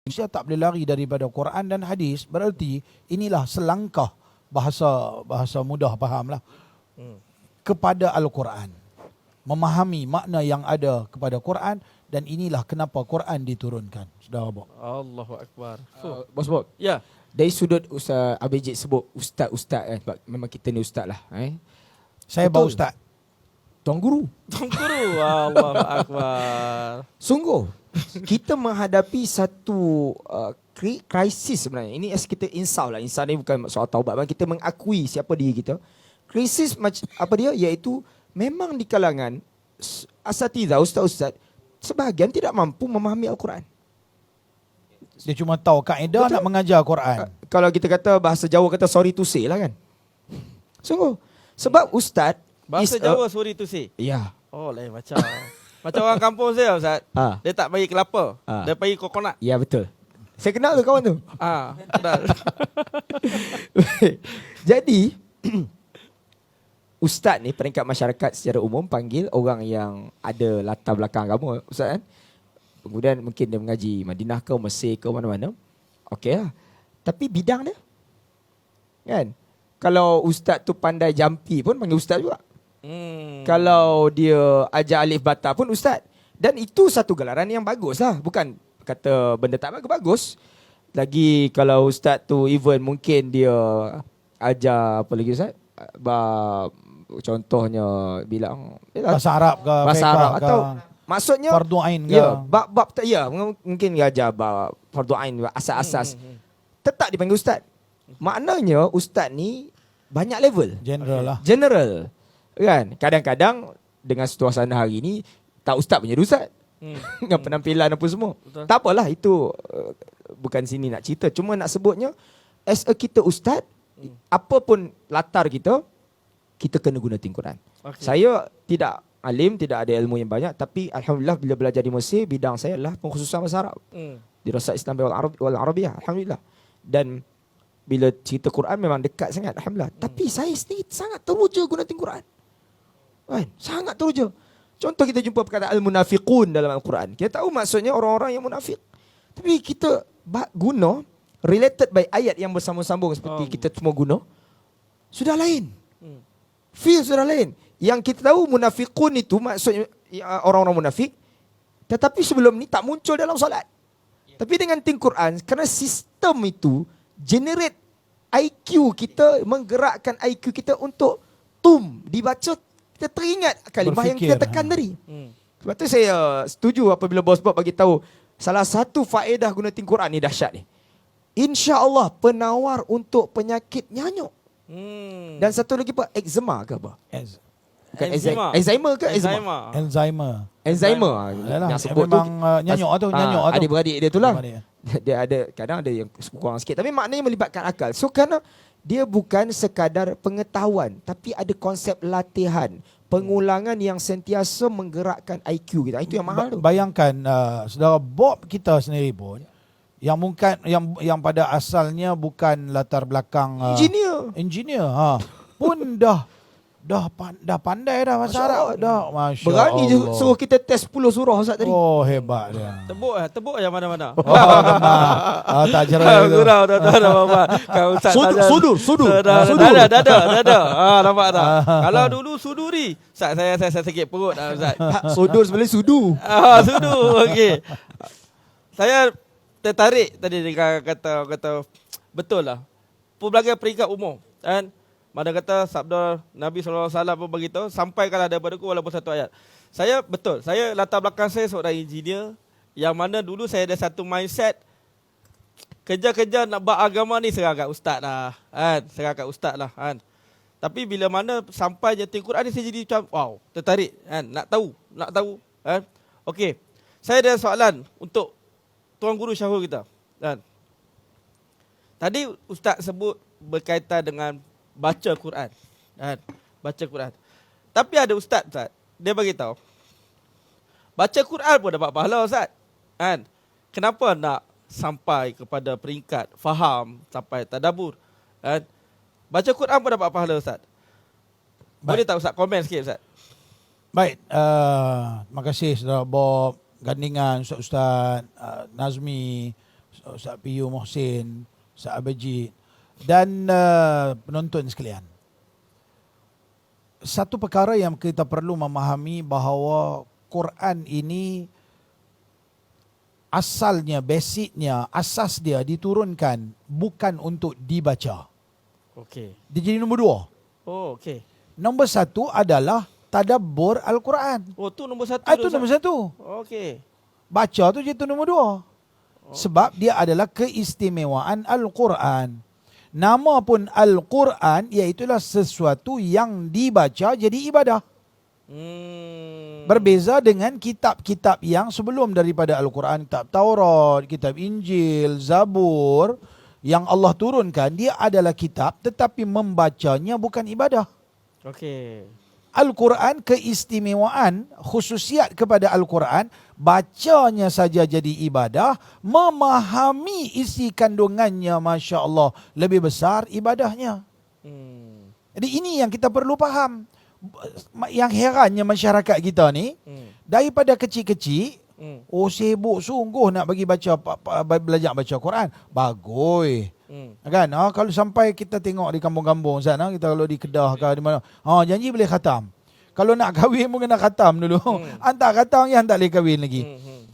Manusia tak boleh lari daripada Quran dan hadis, berarti inilah selangkah bahasa mudah fahamlah kepada Al-Quran. Memahami makna yang ada kepada Quran, dan inilah kenapa Quran diturunkan. Saudara Bob. Allahu Akbar. Bos Bob, Ya. dari sudut Ustaz Abijit sebut ustaz-ustaz kan, sebab memang kita ni ustaz lah. Saya Betul. bau ustaz. Tuan Guru, Tuan Guru. Allahu Akbar. sungguh kita menghadapi satu krisis sebenarnya. Ini as kita insaf lah. Insaf ni bukan soal taubat. Kita mengakui siapa diri kita. Krisis apa dia? Iaitu memang di kalangan asatidzah, ustaz-ustaz, sebahagian tidak mampu memahami Al-Quran. Dia cuma tahu kaedah Betul. nak mengajar Quran. Kalau kita kata bahasa Jawa kata sorry to say lah kan. Sungguh. Sebab ustaz Bahasa Jawa sorry to say. Ya. Oh lain macam. Macam orang kampung saya Ustaz. Ha. Dia tak bagi kelapa. Ha. Dia bagi kokonat. Ya betul. Saya kenal tu kawan tu. Betul. Jadi ustaz ni peringkat masyarakat secara umum panggil orang yang ada latar belakang agama, ustaz kan. Kemudian mungkin dia mengaji Madinah ke Mesir ke mana-mana. Okey lah. Tapi bidang dia kan. Kalau ustaz tu pandai jampi pun panggil ustaz juga. Kalau dia ajar alif bata pun ustaz. Dan itu satu gelaran yang bagus lah. Bukan kata benda tak bagus, bagus. Lagi kalau ustaz tu even mungkin dia ajar apa lagi ustaz? Contohnya bilang Bahasa Arab ke, bahasa fiqh Arab ke, atau maksudnya fardu ain ke. ya, bab tak ya, mungkin dia ajar bab fardu ain, asas-asas. Tetap dipanggil ustaz. Maknanya ustaz ni banyak level. General lah. General. Kan? Kadang-kadang dengan suasana hari ni tak ustaz punya ustaz. Dengan penampilan apa semua. Betul. Tak apalah itu bukan sini nak cerita. Cuma nak sebutnya as a kita ustaz, apa pun latar kita kena guna Quran. Okay. Saya tidak alim, tidak ada ilmu yang banyak, tapi alhamdulillah bila belajar di Mesir, bidang saya adalah pengkhususan bahasa Arab. Dirasat Islam wal Arabiyah, alhamdulillah. Dan bila cerita Quran memang dekat sangat, alhamdulillah. Tapi saya sendiri sangat teruja guna Quran. Kan? Sangat teruja. Contoh kita jumpa perkataan al-munafiqun dalam Al-Quran. Kita tahu maksudnya orang-orang yang munafik. Tapi kita guna related by ayat yang bersambung-sambung seperti kita semua guna, sudah lain. Feel sudah lain. Yang kita tahu munafiqun itu maksudnya orang-orang munafik, tetapi sebelum ni tak muncul dalam solat. Tapi dengan Quran, kerana sistem itu generate IQ kita, menggerakkan IQ kita untuk dibaca, kita teringat kalimah yang kita tekan tadi. Sebab tu saya setuju apabila bos Bob bagi tahu salah satu faedah guna Quran ni dahsyat ni. Insya-Allah penawar untuk penyakit nyanyuk. Dan satu lagi apa? Eczema ke apa? Bukan Eczema. Alzheimer ke eczema? Alzheimer. Alzheimer. Yalah, Yang sebut memang, tu nyanyuk tu, nyanyuk tu. adik-beradik dia tu lah. Adik-beradik. Dia ada kadang ada yang kurang sikit, tapi maknanya melibatkan akal. So kerana dia bukan sekadar pengetahuan, tapi ada konsep latihan, pengulangan yang sentiasa menggerakkan IQ kita. Itu yang mahal tu. Bayangkan saudara Bob kita sendiri pun yang mungkin yang pada asalnya bukan latar belakang engineer pun dah pandai dah bahasa Arab dah, masya Berani je Allah. suruh kita test 10 surah Ustaz tadi. Oh hebat dia. Tebuk yang mana-mana. Tak cerai tu. Gurau dah apa-apa. Kau Ustaz Sudur. Dah. Nampak tak? Kalau dulu suduri. Ustaz saya sakit perut Ustaz. Sudur sebenarnya sudu. Sudu. Okey. Saya tertarik tadi dia kata betul lah. Pelbagai peringkat umum kan. Mana kata sabda Nabi SAW pun beritahu, sampaikanlah daripadaku walaupun satu ayat. Saya betul, saya latar belakang saya seorang engineer, yang mana dulu saya ada satu mindset, kerja-kerja nak buat agama ni serah kat ustaz lah. Kan? Serah kat ustaz lah. Kan? Tapi bila mana sampai je Quran ni, saya jadi macam, wow, tertarik. Kan? Nak tahu. Kan? Okey, saya ada soalan untuk Tuan Guru Syahul kita. Kan? Tadi ustaz sebut berkaitan dengan baca Quran. Kan? Baca Quran. Tapi ada ustaz, dia bagi tahu baca Quran pun dapat pahala ustaz. Kan? Kenapa nak sampai kepada peringkat faham sampai tadabbur? Kan? Baca Quran pun dapat pahala ustaz. Boleh tak ustaz komen sikit ustaz? Baik, terima kasih saudara Bob, gandingan Ustaz Nazmi, Ustaz Piyu Mohsin, Ustaz Abajid dan penonton sekalian. Satu perkara yang kita perlu memahami bahawa Quran ini asalnya, basicnya, asas dia diturunkan bukan untuk dibaca. Okey. Dia jadi nombor 2. Oh, okey. Nombor 1 adalah tadabbur Al-Quran. Oh, tu nombor 1. Itu nombor 1. Okey. Baca tu jadi nombor 2. Sebab dia adalah keistimewaan Al-Quran. Nama pun Al-Quran iaitulah sesuatu yang dibaca jadi ibadah. Berbeza dengan kitab-kitab yang sebelum daripada Al-Quran, kitab Taurat, kitab Injil, Zabur, yang Allah turunkan, dia adalah kitab tetapi membacanya bukan ibadah. Okey. Al-Quran, keistimewaan, khususiat kepada Al-Quran, bacanya saja jadi ibadah, memahami isi kandungannya, Masya Allah, lebih besar ibadahnya. Jadi ini yang kita perlu faham. Yang herannya masyarakat kita ni, daripada kecil-kecil, sibuk sungguh nak bagi belajar baca Quran. Bagus. Kan? Kalau sampai kita tengok di kampung-kampung, Ustaz, kita kalau di Kedah ke di mana, janji boleh khatam. Kalau nak kahwin pun kena khatam dulu. Hantar khatam yang tak boleh kahwin lagi.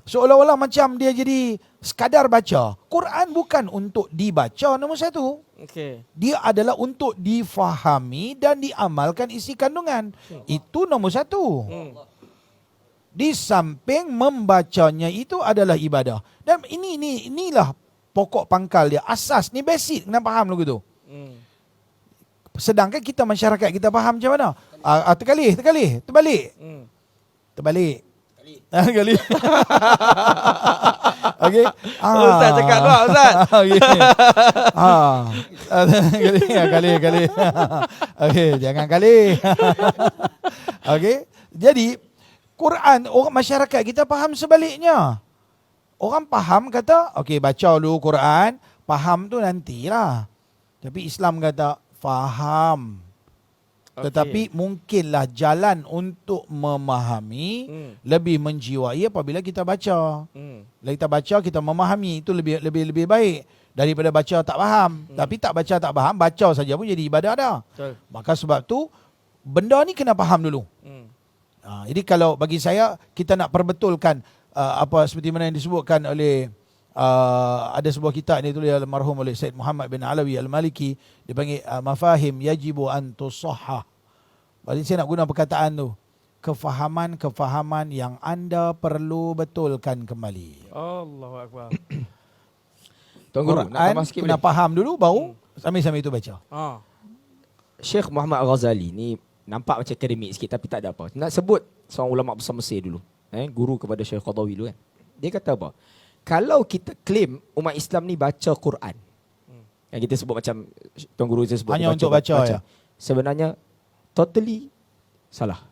Seolah-olah macam dia jadi sekadar baca. Quran bukan untuk dibaca, nombor satu. Okey. Dia adalah untuk difahami dan diamalkan isi kandungan. Itu nombor satu. Di samping membacanya itu adalah ibadah. Dan inilah pokok pangkal dia. Asas, ni basic. Kena faham lagu tu. Sedangkan kita masyarakat kita faham macam mana? Terbalik. Terbalik. Kali. Okey. Ustaz cakap dua, Ustaz. Okey. Kali. Okey, jangan kali. Okey. Jadi Quran, orang masyarakat kita faham sebaliknya. Orang faham kata, okey, baca dulu Quran, faham tu nantilah. Tapi Islam kata faham. Tetapi mungkinlah jalan untuk memahami lebih menjiwai apabila kita baca. Bila kita baca, kita memahami, itu lebih baik daripada baca tak faham. Tapi tak baca tak faham, baca saja pun jadi ibadah dah. Betul. Maka sebab tu benda ni kena faham dulu. Jadi kalau bagi saya, kita nak perbetulkan apa seperti mana yang disebutkan oleh ada sebuah kitab ni tulis almarhum oleh Said Muhammad bin Alawi Al-Maliki, dipanggil Mafahim Yajibu an Tusahhah. Jadi saya nak guna perkataan tu, kefahaman-kefahaman yang anda perlu betulkan kembali. Allahu akbar. Tuan Guru, nak tambah sikit kena boleh? faham dulu, baru sambil-sambil itu baca. Syekh Muhammad Al-Ghazali ni nampak macam akademik sikit tapi tak ada apa. Nak sebut seorang ulama besar Mesir dulu. Guru kepada Syekh Qadawi dulu kan. Dia kata apa? Kalau kita claim umat Islam ni baca Quran, yang kita sebut macam Tuan Guru saya sebut hanya untuk baca. Ya. Sebenarnya totally salah.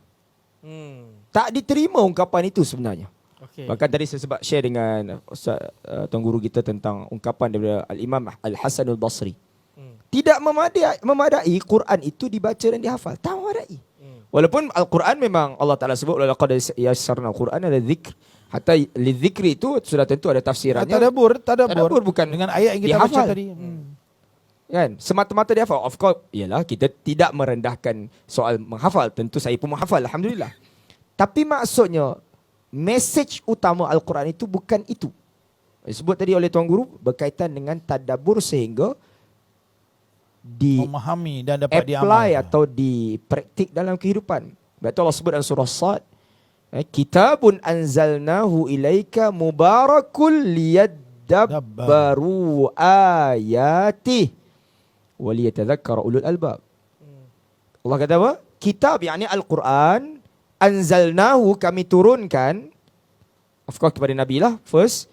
Tak diterima ungkapan itu sebenarnya. Okey. Bahkan tadi saya sebab share dengan Ustaz, Tuan Guru kita tentang ungkapan daripada Al-Imam Al-Hasan Al-Basri. Tidak memadai Quran itu dibaca dan dihafal. Tak memadai. Walaupun Al-Quran memang Allah Ta'ala sebut laqad yassarna al-Quran ala dzikr. Hatta lidzikri itu sudah tentu ada tafsirannya. Tadabbur bukan dengan ayat yang kita dihafal. baca tadi. Kan? Semata-mata dihafal. Of course, ialah kita tidak merendahkan soal menghafal. Tentu saya pun menghafal, alhamdulillah. Tapi maksudnya message utama Al-Quran itu bukan itu. Disebut tadi oleh Tuan Guru berkaitan dengan tadabbur sehingga memahami dan dapat apply diamalkan atau dipraktik dalam kehidupan. Sebab tu Allah sebut dalam surah Sad, kitabun anzalnahu ilaika mubarakul liyadabbaru ayatih wa liyatadhakkara ulul albab. Allah kata apa? Kitab, yakni Al-Quran, anzalnahu, kami turunkan, of course kepada Nabi lah first.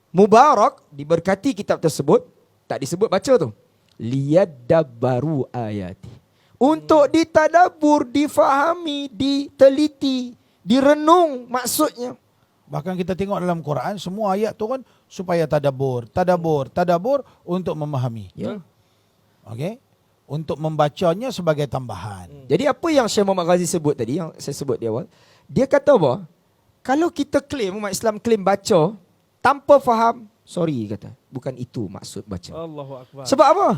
Mubarak, diberkati kitab tersebut, tak disebut baca tu. Liyadabbaru ayati, untuk ditadabur, difahami, diteliti, direnung maksudnya. Bahkan kita tengok dalam Quran, semua ayat turun supaya tadabbur untuk memahami. Ya. Okey? Untuk membacanya sebagai tambahan. Jadi apa yang Syekh Muhammad Ghazi sebut tadi, yang saya sebut di awal, dia kata apa? Kalau kita claim, umat Islam claim baca tanpa faham, sorry kata, bukan itu maksud baca. Allahu akbar. Sebab apa?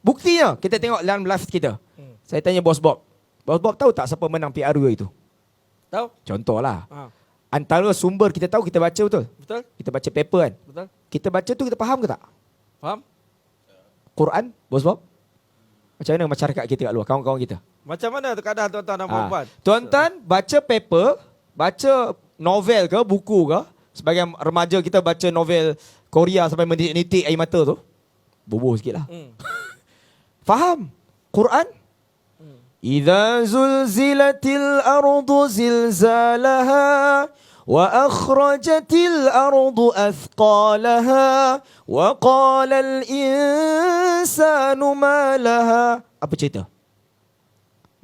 Buktinya kita tengok dalam live kita. Saya tanya Bos Bob. Bos Bob tahu tak siapa menang PR2 itu? Tahu? Contohlah. Antara sumber kita tahu, kita baca betul. Betul? Kita baca paper kan. Betul? Kita baca tu kita faham ke tak? Faham? Quran, Bos Bob? Macam mana masyarakat kita kat luar, kawan-kawan kita? Macam mana tu keadaan tuan-tuan dan puan-puan? Tuan-tuan baca paper, baca novel ke, buku ke, sebagai remaja kita baca novel Korea sampai menitik air mata tu, boboh sikit lah. Faham? Quran? Idza zulzilatil ardu zilzalaha wa akhrajatil ardu athqalaha wa qala al insanu ma laha. Apa cerita?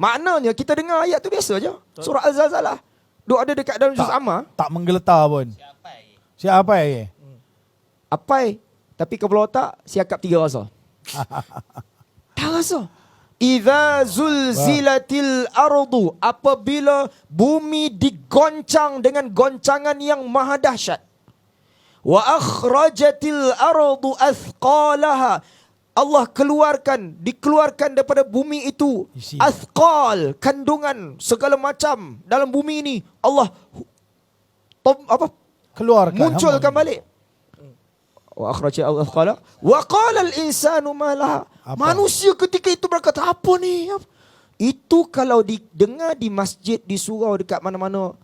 Maknanya kita dengar ayat tu biasa je. Surah Al-Zalzalah. Duk ada dekat dalam juz amma. Tak menggeletar pun. Siapa ya? Apai. Tapi kepala otak siakap 3 rasa. Tak rasa. Idza zulzilatil ardu, apabila bumi digoncang dengan goncangan yang maha dahsyat. Wa akhrajatil ardu athqalaha, Allah dikeluarkan daripada bumi itu Isi. athqal, kandungan segala macam dalam bumi ini. Allah Keluarkan. munculkan hamba. balik. Wa akhrajatil athqala wa qala al insanu ma laha. Apa? Manusia ketika itu berkata, apa ni? Itu kalau didengar di masjid, di surau, dekat mana-mana.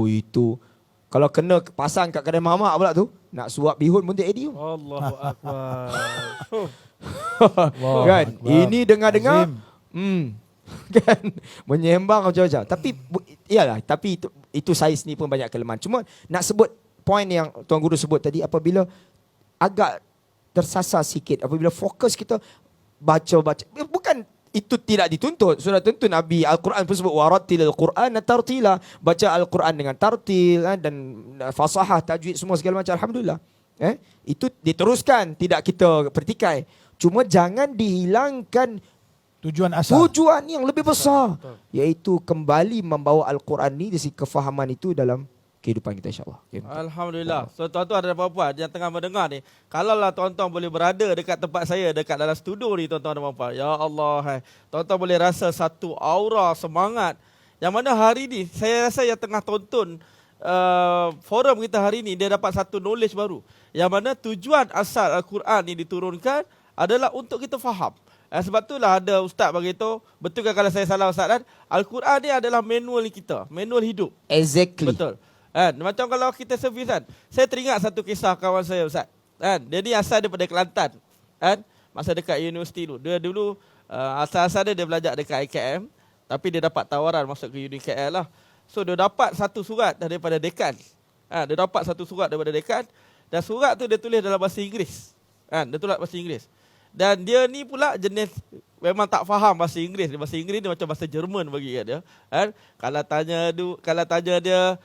Itu. Kalau kena pasang kat kedai mamak pula tu, nak suap bihun pun tak edit. Allahu akbar. Kan? Akbar. Ini dengar-dengar. Azim. Kan? Menyembang macam-macam. Tapi, iyalah. Tapi itu saiz ni pun banyak kelemahan. Cuma nak sebut poin yang Tuan Guru sebut tadi, apabila agak tersasar sikit, apabila fokus kita baca-baca, bukan itu tidak dituntut. Sudah tentu Nabi Al-Quran pun sebut warattilil Quran tartila, baca Al-Quran dengan tartil dan fasahah, tajwid, semua segala macam. Alhamdulillah. Itu diteruskan, tidak kita pertikai. Cuma jangan dihilangkan Tujuan asal. tujuan yang lebih besar, iaitu kembali membawa Al-Quran ni dari kefahaman itu dalam kehidupan kita, insyaAllah. Okay. Alhamdulillah. So tuan-tuan dan puan-puan yang tengah mendengar ni, kalaulah tuan-tuan boleh berada dekat tempat saya, dekat dalam studio ni tuan-tuan dan puan-puan, ya Allah, tuan-tuan boleh rasa satu aura semangat yang mana hari ni saya rasa yang tengah tonton forum kita hari ni, dia dapat satu knowledge baru, yang mana tujuan asal Al-Quran ni diturunkan adalah untuk kita faham. Sebab itulah ada ustaz beritahu, betul ke kalau saya salah ustaz kan? Al-Quran ni adalah manual kita, manual hidup. Exactly. Betul. Kan? Macam kalau kita servis kan. Saya teringat satu kisah kawan saya ustaz. Kan? Dia ni asal daripada Kelantan. Kan? Masa dekat universiti tu. Dia dulu asal-asal dia belajar dekat IKM, tapi dia dapat tawaran masuk ke Uni KL lah. So dia dapat satu surat daripada dekan. Dia dapat satu surat daripada dekan, dan surat tu dia tulis dalam bahasa Inggeris. Dia tulis bahasa Inggeris. Dan dia ni pula jenis memang tak faham bahasa Inggeris. Bahasa Inggeris dia macam bahasa Jerman bagi dia. Kan? Kalau tanya dia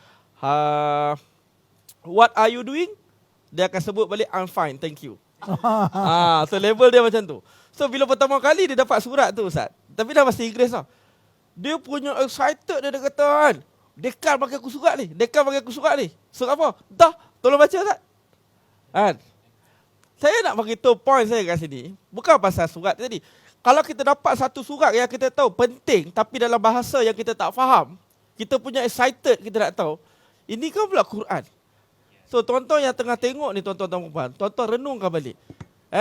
what are you doing? Dia akan sebut balik I'm fine, thank you. So level dia macam tu. So bila pertama kali dia dapat surat tu ustaz, tapi dah bahasa Inggeris tau. Dia punya excited, dia kata kan, dekan bagi aku surat ni. Surat apa? Dah, tolong baca ustaz. Kan? Saya nak bagi tahu point saya kat sini, bukan pasal surat tadi. Kalau kita dapat satu surat yang kita tahu penting, tapi dalam bahasa yang kita tak faham, kita punya excited, kita nak tahu, ini kan pula Quran. So tuan-tuan yang tengah tengok ni, tuan-tuan dan puan-puan, tuan-tuan renungkan balik.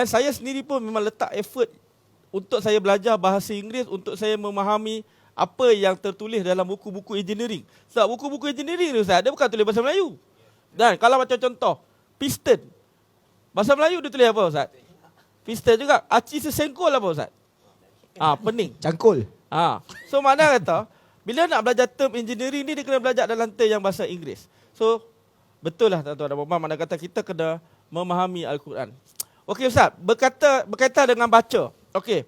Saya sendiri pun memang letak effort untuk saya belajar bahasa Inggeris, untuk saya memahami apa yang tertulis dalam buku-buku engineering. Sebab buku-buku engineering ni ustaz, dia bukan tulis bahasa Melayu. Dan kalau macam contoh, piston. Bahasa Melayu dia tulis apa ustaz? Piston juga. Aci sesengkol apa ustaz? Pening. Cangkul. So mana kata, bila nak belajar term engineering ni, dia kena belajar dalam term yang bahasa Inggeris. So, betul lah tuan-tuan dan puan-puan, mana kata kita kena memahami Al-Quran. Okey ustaz, berkaitan dengan baca. Okey.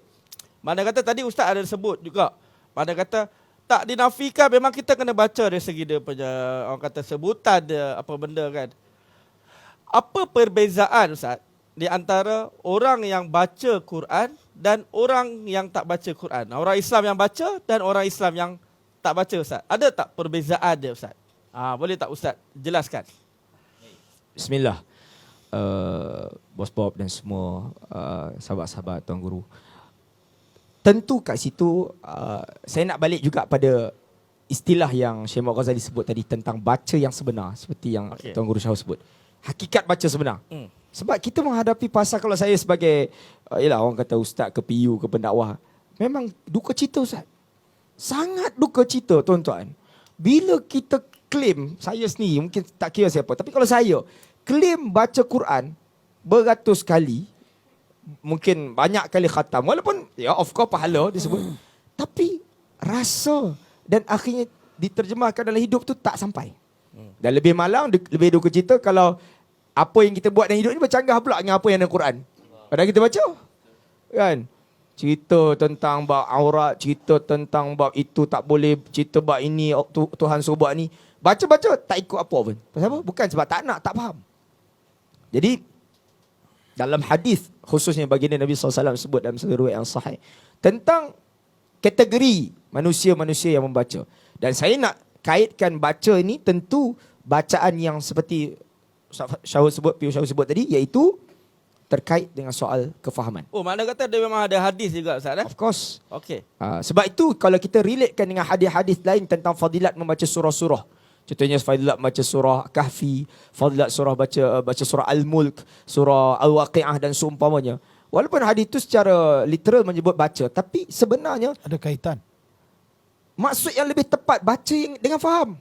Mana kata tadi ustaz ada sebut juga. Mana kata tak dinafikan, memang kita kena baca dari segi dia punya, orang kata sebutan dia, apa benda kan. Apa perbezaan ustaz di antara orang yang baca Quran dan orang yang tak baca Quran? Orang Islam yang baca dan orang Islam yang tak baca ustaz. Ada tak perbezaan dia ustaz? Boleh tak ustaz jelaskan? Bismillah. Bos Bob dan semua sahabat-sahabat Tuan Guru. Tentu kat situ saya nak balik juga pada istilah yang Syekh Muhammad Ghazali sebut tadi tentang baca yang sebenar, seperti yang Tuan Guru Syahul sebut. Hakikat baca sebenar. Sebab kita menghadapi pasal, kalau saya sebagai orang kata ustaz ke PU ke pendakwah, memang duka cita ustaz. Sangat duka cita tuan-tuan. Bila kita claim, saya sendiri mungkin tak kira siapa, tapi kalau saya claim baca Quran beratus kali, mungkin banyak kali khatam, walaupun ya of course pahala disebut, tapi rasa dan akhirnya diterjemahkan dalam hidup tu tak sampai. Dan lebih malang, lebih duka cita kalau apa yang kita buat dalam hidup ni bercanggah pula dengan apa yang dalam Quran. Padahal kita baca. Kan? Cerita tentang bab aurat, cerita tentang bab itu tak boleh, cerita bab ini Tuhan suruh buat ni. Baca-baca tak ikut apa pun. Pasal apa? Bukan sebab tak nak, tak faham. Jadi dalam hadis khususnya baginda Nabi SAW sebut dalam satu riwayat yang sahih tentang kategori manusia-manusia yang membaca. Dan saya nak kaitkan baca ini tentu bacaan yang seperti Syahul sebut tadi, iaitu terkait dengan soal kefahaman. Oh, mana kata dia memang ada hadis juga Ustaz Of course. Okey. Sebab itu kalau kita relatekan dengan hadis-hadis lain tentang fadilat membaca surah-surah. Contohnya fadilat membaca surah Kahfi, fadilat surah baca surah Al-Mulk, surah Al-Waqi'ah dan seumpamanya. Walaupun hadis itu secara literal menyebut baca, tapi sebenarnya Ada kaitan. maksud yang lebih tepat baca yang dengan faham.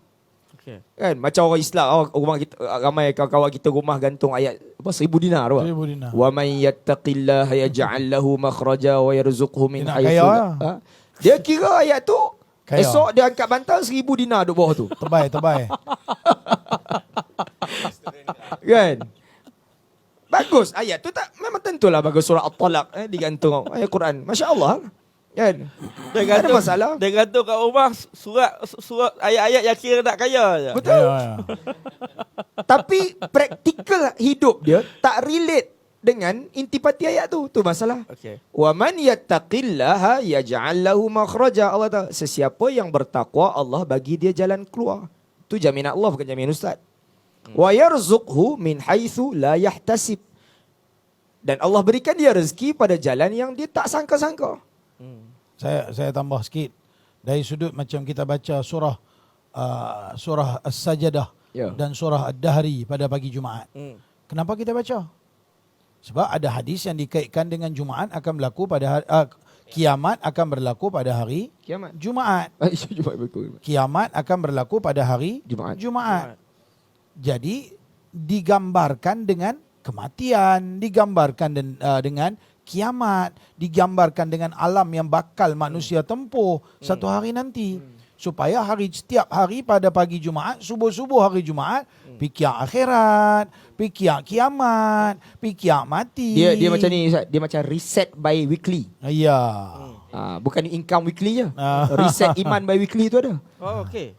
Okey. Kan macam orang Islam, rumah kita, ramai kawan-kawan kita rumah gantung ayat apa 1000 dinar tu. 1000 dinar. Wa may yattaqillaha yaj'al lahu makhraja wa yarzuqhu min Dia nak haythu. kaya lah. Dia kira ayat tu Kaya. esok dia angkat bantal 1000 dinar duduk bawah tu. Terbaik. Kan? Bagus ayat tu tak memang tentulah bagus surah At-Talaq digantung ayat Quran. Masya-Allah. Kan? Dia Tak ada gantung, masalah. dia gantung kat rumah surat ayat-ayat yang kira nak kaya je. Betul. Ya. Tapi praktikal hidup dia tak relate dengan intipati ayat tu. Tu masalah. Okey. Wa man yattaqillaha yaj'al lahu makhraja. Allah tahu sesiapa yang bertakwa Allah bagi dia jalan keluar. Tu jaminan Allah, bukan jaminan ustaz. Wa yarzuqhu min haitsu la yahtasib. Dan Allah berikan dia rezeki pada jalan yang dia tak sangka-sangka. Saya tambah sikit. Dari sudut macam kita baca surah As-Sajdah Ya. dan surah Ad-Dahri pada pagi Jumaat. Kenapa kita baca? Sebab ada hadis yang dikaitkan dengan Jumaat akan berlaku pada kiamat akan berlaku pada hari Kiamat. Jumaat. Jumaat betul. Kiamat akan berlaku pada hari Jumaat. Jadi digambarkan dengan kematian, digambarkan dengan kiamat, digambarkan dengan alam yang bakal manusia tempuh satu hari nanti. Supaya setiap hari pada pagi Jumaat, subuh-subuh hari Jumaat, fikir akhirat, fikir kiamat, fikir mati. Dia macam ni Ustaz, dia macam reset by weekly. Ya. Bukan income weekly je. Reset iman by weekly tu ada. Oh, okey.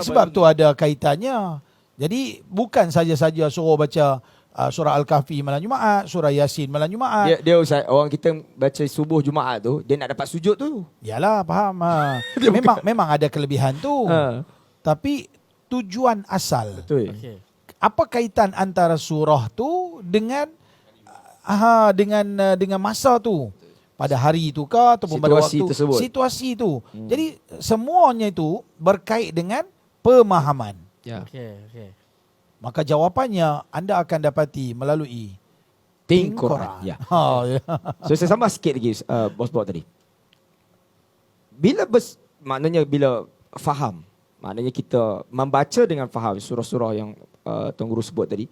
Sebab tu ada kaitannya. Jadi bukan saja-saja suruh baca surah Al-Kahfi malam Jumaat, surah Yasin malam Jumaat. Dia Ustaz, orang kita baca subuh Jumaat tu, dia nak dapat sujud tu. Yalah, faham. Memang ada kelebihan tu. Tapi tujuan asal. Betul. Okey. Apa kaitan antara surah tu dengan masa tu? Pada hari itu ke ataupun pada Situasi waktu tersebut. situasi tu. Jadi semuanya itu berkait dengan pemahaman. Ya. Okey. Maka jawapannya anda akan dapati melalui Think Quran. Ya. Ya. So saya tambah sikit lagi bos-bos tadi. Maknanya bila faham, maknanya kita membaca dengan faham surah-surah yang Tuan Guru sebut tadi.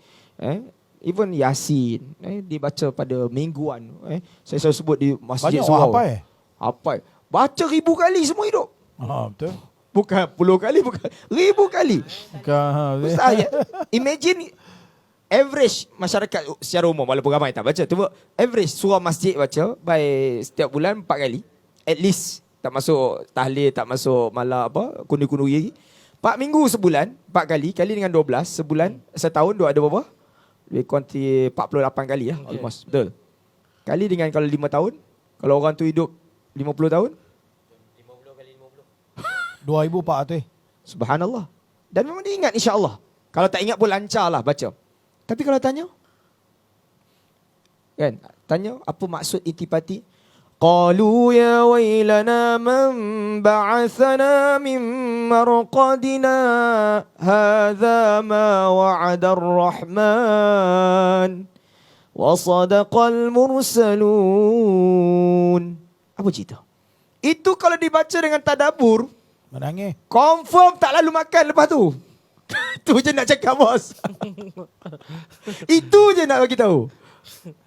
Even Yasin dibaca pada mingguan. Saya selalu sebut di masjid Banyak surau. orang hafal. Baca 1000 kali semua hidup. Betul. Bukan puluh kali, bukan 1000 kali. Ustaz, imagine average masyarakat secara umum, walaupun ramai tak baca, tu average surah masjid baca by setiap bulan 4 kali. At least. Tak masuk tahlil, tak masuk malah kundi-kundi. 4 minggu sebulan, 4 kali, kali dengan 12, sebulan, setahun ada berapa? Lebih kurang 48 kali almost. Betul. Kali dengan kalau 5 tahun, kalau orang tu hidup 50 tahun, 2,400. subhanallah. Dan memang dia ingat insya-Allah. Kalau tak ingat pun lancarlah baca. Tapi kalau tanya, kan? Tanya apa maksud intipati? Qalu ya wailana man ba'athana min marqadina hadza ma wa'ada ar-rahman wa sadaqal mursalun. Apa cerita? Itu kalau dibaca dengan tadabbur, Menangis. confirm tak lalu makan lepas tu. Itu je nak cakap bos. Itu je nak bagi tahu.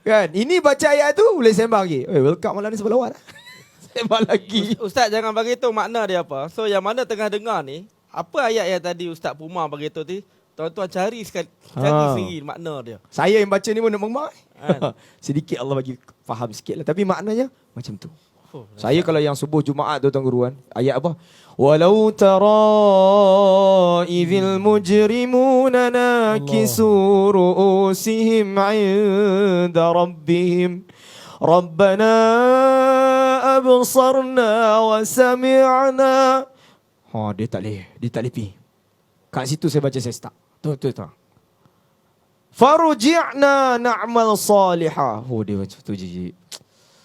Kan? Ini baca ayat tu boleh sembang lagi. Welcome malam ni sebelah luar. sembah lagi. Ustaz jangan bagi tahu makna dia apa. So yang mana tengah dengar ni, apa ayat yang tadi Ustaz Puma bagi tahu tu, tuan-tuan cari sekali, cari sendiri makna dia. Saya yang baca ni pun nak mengemar. Kan? Sedikit Allah bagi faham sikit lah. Tapi maknanya macam tu. Oh, Saya kalau yang subuh Jumaat tu Tuan Guru kan, ayat apa? Walau tara idhil mujrimuna nakisu ru'usihim 'inda rabbihim Rabbana absarna wa sami'na. Dia tak boleh pi. Kat situ saya baca saya start. Tu. Faruji'na na'mal salihah. Dia macam tu je.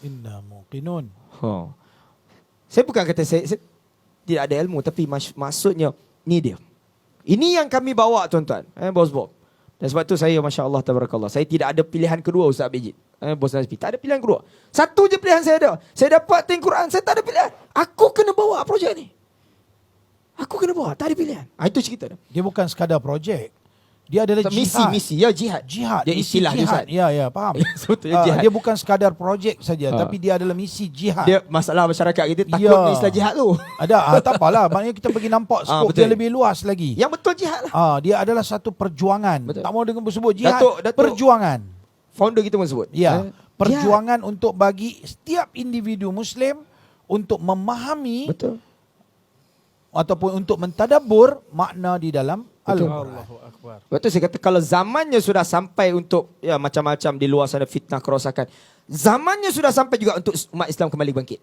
Inna muqinun. Saya bukan kata saya tidak ada ilmu, tapi maksudnya ni dia. Ini yang kami bawa tuan-tuan, Bos Bob. Dan sebab tu saya masya-Allah tabarakallah, saya tidak ada pilihan kedua Ustaz Abijit. Bos Nazmi, tak ada pilihan kedua. Satu je pilihan saya ada. Saya dapat tengok Quran, saya tak ada pilihan. Aku kena bawa projek ni. Aku kena bawa, tak ada pilihan. Itu cerita dia. Dia bukan sekadar projek. Dia adalah jihad. Misi, ya jihad. Jihad. Dia misi istilah jihad. dia, Ustaz. Ya, faham. Sebetulnya jihad. Dia bukan sekadar projek saja, tapi dia adalah misi jihad. Dia masalah masyarakat kita takut Ya. dengan istilah jihad tu. Ada, tak apalah. Maknanya kita bagi nampak skop dia betul. lebih luas lagi. Yang betul jihad lah. Dia adalah satu perjuangan. Betul. Tak mau dengan sebut jihad, Datuk- perjuangan. Founder kita pun sebut. Ya, Jihad. perjuangan untuk bagi setiap individu Muslim untuk memahami Betul. ataupun untuk mentadabbur makna di dalam Betul. Al-Quran. Allahu Akbar. Sebab tu saya kata kalau zamannya sudah sampai untuk ya macam-macam di luar sana fitnah kerosakan. Zamannya sudah sampai juga untuk umat Islam kembali bangkit.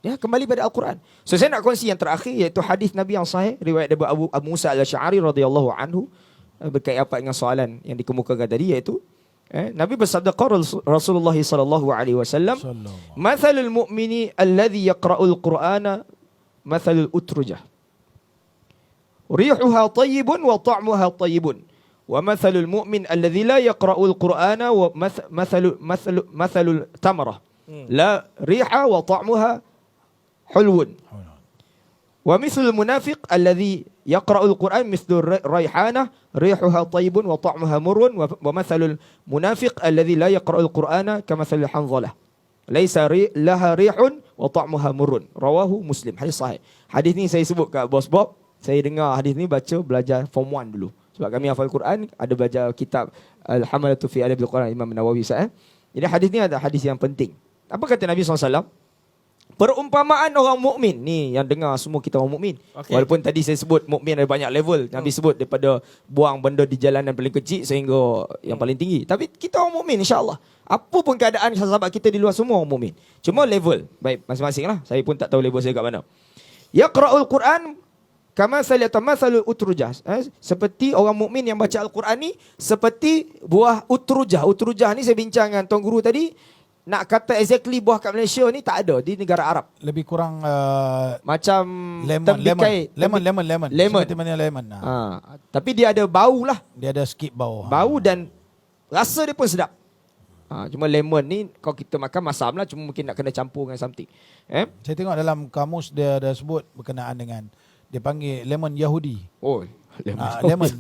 Ya, kembali pada Al-Quran. So saya nak kongsi yang terakhir iaitu hadis Nabi yang sahih riwayat daripada Abu Musa Al-Asy'ari radhiyallahu anhu berkait apa dengan soalan yang dikemukakan tadi iaitu Nabi bersabda qala Rasulullah sallallahu alaihi wasallam mathalul mu'mini alladhi yaqra'ul Qur'ana mathalul utrujah rihuha tayyibun wa ta'muha tayyibun wa mathalul mu'min alladhi la yaqra'ul Qur'ana wa mathalul tamrah la riha wa ta'muha hulwun wa mithlul munafiq alladhi yaqra'ul Qur'an mithlu raihanah rihuha tayyibun wa ta'muha murrun wa mathalul munafiq alladhi la yaqra'ul Qur'ana kamathalil hanzalah laisa laha rihun wa ta'muha murrun rawahu Muslim. Hadis sahih. Hadis ni saya sebut kat Bos Bob. Saya dengar hadis ni belajar form 1 dulu. Sebab kami hafal Quran, ada belajar kitab Al-Hamalatu fi Adabil Quran Imam Nawawi Sa'ah. Jadi hadis ni ada hadis yang penting. Apa kata Nabi SAW? Perumpamaan orang mukmin ni yang dengar semua kita orang mukmin. Okay. Walaupun tadi saya sebut mukmin ada banyak level. Nabi sebut daripada buang benda di jalanan paling kecil sehingga yang paling tinggi. Tapi kita orang mukmin insya-Allah. Apa pun keadaan sahabat kita di luar semua orang mukmin. Cuma level baik masing-masing lah. Saya pun tak tahu level saya kat mana. Yaqra'ul Quran kama saliyatamathalul utrujah. Seperti orang mukmin yang baca Al-Quran ni seperti buah utrujah. Utrujah ni saya bincang dengan Tuan Guru tadi. Nak kata exactly buah kat Malaysia ni tak ada di negara Arab. Lebih kurang Macam lemon. Seperti mana lemon. Tapi dia ada bau lah. Dia ada sikit bau. Bau dan rasa dia pun sedap. Cuma lemon ni kalau kita makan masam lah. Cuma mungkin nak kena campur dengan something. Saya tengok dalam kamus dia ada sebut berkenaan dengan dia panggil lemon Yahudi. Oh, lemon. Lemon.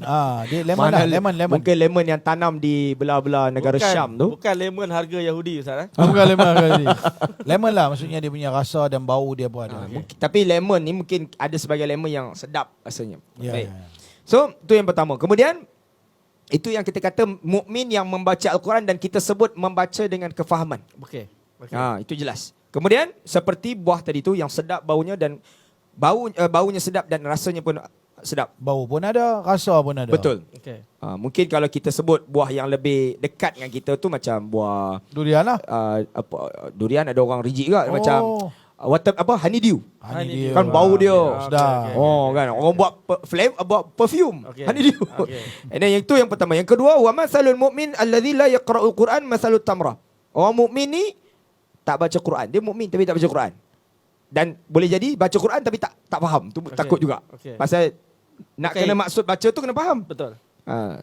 Dia lemon lah, lemon. Mungkin lemon yang tanam di belah-belah negara Syam tu. Bukan lemon harga Yahudi Ustaz. Bukan lemon Yahudi. Lemon lah maksudnya dia punya rasa dan bau dia pun ada. Tapi lemon ni mungkin ada sebagai lemon yang sedap rasanya. Ya, Baik. ya. So, tu yang pertama. Kemudian itu yang kita kata mukmin yang membaca Al-Quran dan kita sebut membaca dengan kefahaman. Okey. Itu jelas. Kemudian seperti buah tadi tu yang sedap baunya dan baunya sedap dan rasanya pun sedap. Bau pun ada, rasa pun ada. Betul. Okey. Mungkin kalau kita sebut buah yang lebih dekat dengan kita tu macam buah Durian lah. durian ada orang reject juga macam honeydew. Honeydew. Kan bau dia. Sedap. Kan orang buat perfume Okey. honeydew. Okey. And then yang itu yang pertama. Yang kedua wa masalul mu'min alladzi la yaqra'ul Quran masalut tamrah. Orang mukmin ni tak baca Quran. Dia mukmin tapi tak baca Quran. Dan boleh jadi baca Quran tapi tak faham. Tu takut juga. Okey. Pasal nak kena maksud baca tu kena faham. Betul.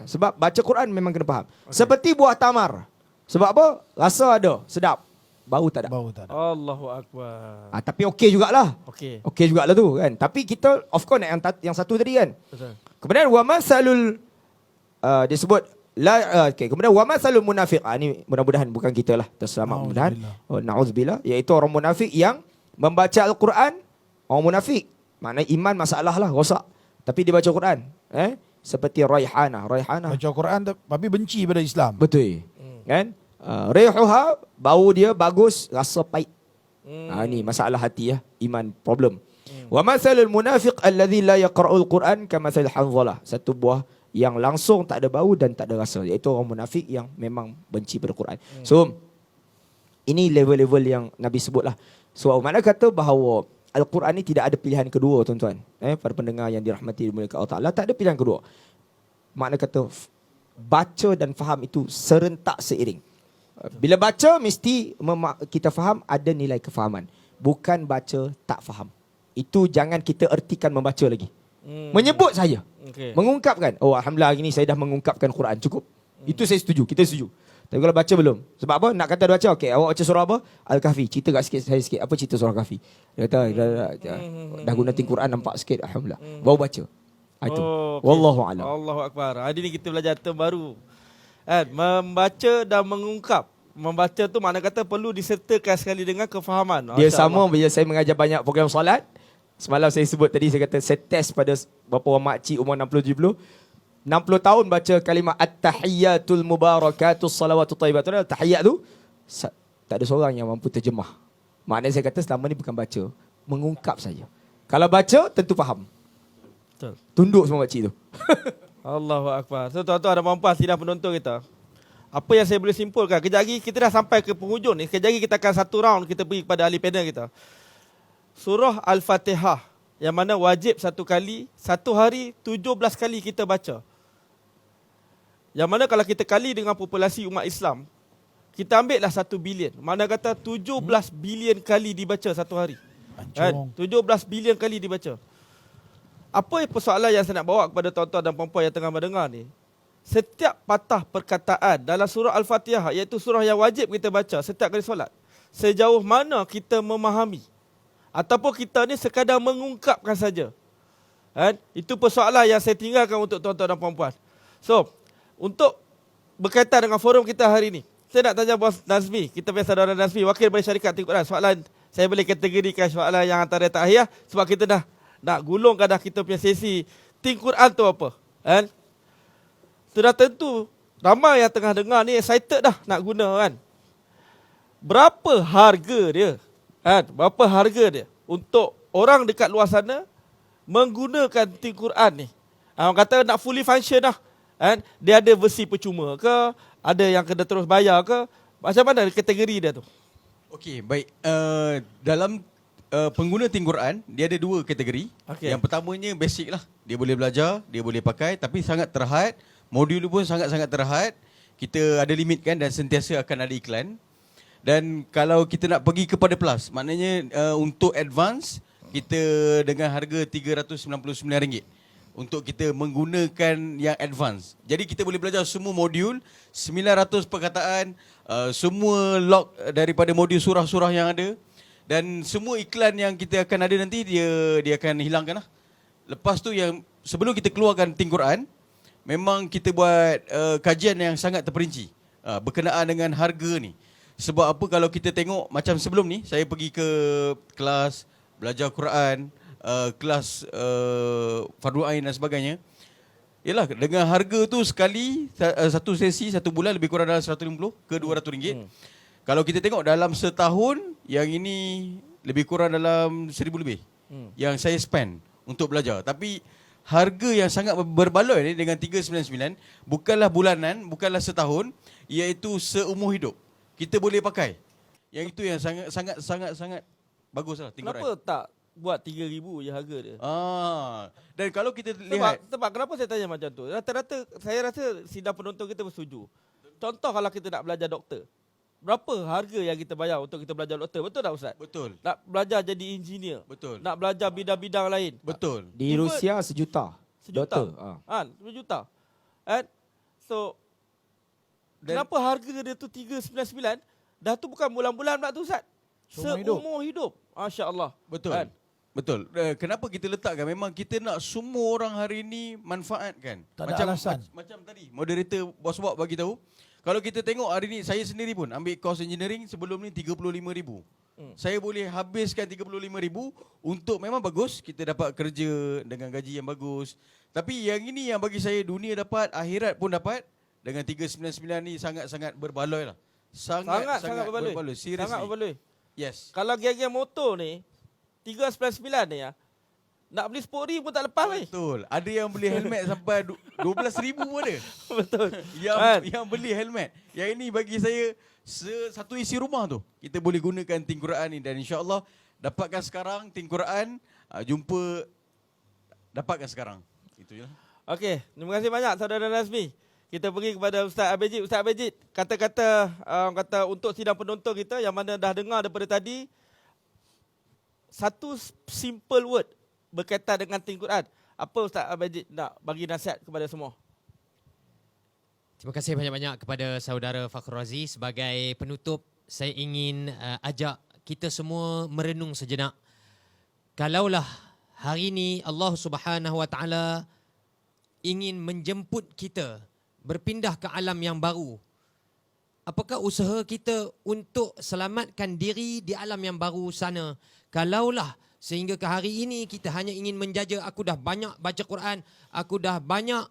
Sebab baca Quran memang kena faham. Seperti buah tamar. Sebab apa? Rasa ada, sedap. Bau tak ada. Bau tak ada. Allahu Akbar. Tapi okey jugalah. Okey. Okey jugalah tu kan. Tapi kita of course yang satu tadi kan. Betul. Kemudian wa masalul dia sebut kemudian wa masalul munafiq. Ni mudah-mudahan bukan kita lah. Terselamat mudah-mudahan. Nauzubillah. Iaitu orang munafik yang membaca Al-Quran, orang munafik. Maknanya iman masalah lah, rosak. Tapi dia baca Quran. Seperti Raihanah. Baca Quran tapi benci pada Islam. Betul. Kan? Rihuha, bau dia bagus, rasa pahit. Ni masalah hati ya, iman problem. Wa mathalul munafiq alladhi la yaqra'ul Quran kamathal Hanzalah. Satu buah yang langsung tak ada bau dan tak ada rasa, iaitu orang munafik yang memang benci pada Quran. So ini level-level yang Nabi sebutlah. So makna kata bahawa Al-Quran ni tidak ada pilihan kedua, tuan-tuan. Para pendengar yang dirahmati oleh Allah Ta'ala, tak ada pilihan kedua. Makna kata baca dan faham itu serentak seiring. Bila baca mesti kita faham, ada nilai kefahaman. Bukan baca tak faham. Itu jangan kita ertikan membaca lagi. Menyebut saja. Mengungkapkan. Oh, alhamdulillah hari ni saya dah mengungkapkan Quran. Cukup. Itu saya setuju. Kita setuju. Tapi kalau baca belum. Sebab apa? Nak kata baca. Okey, awak baca surah apa? Al-Kahfi. Cerita kat sikit saya sikit. Apa cerita surah Kahfi? Dia kata dah guna Quran nampak sikit. Alhamdulillah. Baru baca. Itu. Okay. Wallahu a'lam. Allahu akbar. Hari ni kita belajar term baru. Membaca dan mengungkap. Membaca tu makna kata perlu disertakan sekali dengan kefahaman. Dia sama bila saya mengajar banyak program solat. Semalam saya sebut tadi, saya kata saya test pada beberapa orang makcik umur 60-70. 60 tahun baca kalimah at-tahiyyatul mubarakatus salawatut thayyibatun. Tahiyyat tu tak ada seorang yang mampu terjemah. Maknanya saya kata selama ni bukan baca, mengungkap saja. Kalau baca tentu faham. Betul. Tunduk semua makcik tu. Allahu akbar. So tuan-tuan dan puan-puan sidang penonton kita. Apa yang saya boleh simpulkan? Kejap lagi kita dah sampai ke penghujung ni. Kejap lagi kita akan satu round kita pergi kepada ahli panel kita. Surah Al-Fatihah yang mana wajib satu kali, satu hari 17 kali kita baca. Yang mana kalau kita kali dengan populasi umat Islam, kita ambil lah 1 bilion. Mana kata 17 bilion kali dibaca satu hari. 17 bilion kali dibaca. Apa persoalan yang saya nak bawa kepada tuan-tuan dan puan-puan yang tengah mendengar ni? Setiap patah perkataan dalam surah Al-Fatihah, iaitu surah yang wajib kita baca setiap kali solat, sejauh mana kita memahami ataupun kita ni sekadar mengungkapkan saja. Itu persoalan yang saya tinggalkan untuk tuan-tuan dan puan-puan. So, untuk berkaitan dengan forum kita hari ini, saya nak tanya Bos Nazmi, kita punya saudara Nazmi, wakil dari syarikat Tinggi Quran. Soalan saya boleh kategorikan soalan yang antara takhiyah sebab kita dah nak gulungkan dah kita punya sesi Tinggi Quran tu apa. Sudah tentu ramai yang tengah dengar ni excited dah nak guna kan. Berapa harga dia? Berapa harga dia untuk orang dekat luar sana menggunakan Tinggi Quran ni? Orang kata nak fully function dah. Dia ada versi percuma ke? Ada yang kena terus bayar ke? Macam mana kategori dia tu? Okey, baik. Dalam pengguna Tinggi Quran, dia ada dua kategori. Okay. Yang pertamanya basic lah. Dia boleh belajar, dia boleh pakai, tapi sangat terhad. Modul pun sangat-sangat terhad. Kita ada limit kan dan sentiasa akan ada iklan. Dan kalau kita nak pergi kepada plus, maknanya untuk advance, kita dengan harga RM399 untuk kita menggunakan yang advance. Jadi kita boleh belajar semua modul, 900 perkataan, semua log daripada modul surah-surah yang ada. Dan semua iklan yang kita akan ada nanti, dia akan hilangkan lah. Lepas tu yang sebelum kita keluarkan Tinggi Quran, memang kita buat kajian yang sangat terperinci berkenaan dengan harga ni. Sebab apa, kalau kita tengok macam sebelum ni, saya pergi ke kelas belajar Quran, kelas Fardu Ain dan sebagainya. Yalah, dengan harga tu sekali, satu sesi, satu bulan lebih kurang dalam 150 ke RM200. Kalau kita tengok dalam setahun, yang ini lebih kurang dalam 1,000 lebih yang saya spend untuk belajar. Tapi harga yang sangat berbaloi ni dengan 399 bukanlah bulanan, bukanlah setahun, iaitu seumur hidup. Kita boleh pakai. Yang itu yang sangat baguslah Tinggi Quran. Kenapa tak buat 3,000 je harga dia? Dan kalau kita lihat, Sebab kenapa saya tanya macam tu? Rata-rata saya rasa sidang penonton kita bersetuju. Contoh kalau kita nak belajar doktor, berapa harga yang kita bayar untuk kita belajar doktor? Betul tak Ustaz? betul. Nak belajar jadi engineer, Betul. nak belajar bidang-bidang lain, Betul. Di Rusia sejuta. sejuta. Doktor. 1 juta. So kenapa harga dia tu 399? Dah tu bukan bulan-bulan pula tu Ustaz. Seumur hidup. Masya-Allah. Betul. Betul. Kenapa kita letakkan, memang kita nak semua orang hari ini manfaatkan. Tak ada alasan. Macam tadi moderator Bos Bob bagi tahu, kalau kita tengok hari ni, saya sendiri pun ambil course engineering sebelum ni 35,000. Saya boleh habiskan 35,000 untuk memang bagus, kita dapat kerja dengan gaji yang bagus. Tapi yang ini yang bagi saya dunia dapat, akhirat pun dapat. Dengan 399 ni sangat-sangat berbaloi lah. Sangat berbaloi. Seriously. Sangat berbaloi. Yes. Kalau geng-geng motor ni 399 ni ya. Nak beli RM10,000 pun tak lepas ni. Betul. Ada yang beli helmet sampai 12,000 pun ada. Betul. Yang beli helmet. Yang ini bagi saya satu isi rumah tu. Kita boleh gunakan Think Quran ni dan insya-Allah dapatkan sekarang Think Quran, jumpa dapatkan sekarang. Itu je lah. Okey, terima kasih banyak saudara Nazmi. Kita pergi kepada Ustaz Abijit. Ustaz Abijit, kata-kata kata untuk sidang penonton kita yang mana dah dengar daripada tadi, satu simple word berkaitan dengan Think Quran. Apa Ustaz Abijit nak bagi nasihat kepada semua? Terima kasih banyak-banyak kepada saudara Fakhrul Razi. Sebagai penutup, saya ingin ajak kita semua merenung sejenak. Kalaulah hari ini Allah Subhanahu Wa Taala ingin menjemput kita berpindah ke alam yang baru, apakah usaha kita untuk selamatkan diri di alam yang baru sana? Kalaulah sehingga ke hari ini kita hanya ingin menjaja, aku dah banyak baca Quran, aku dah banyak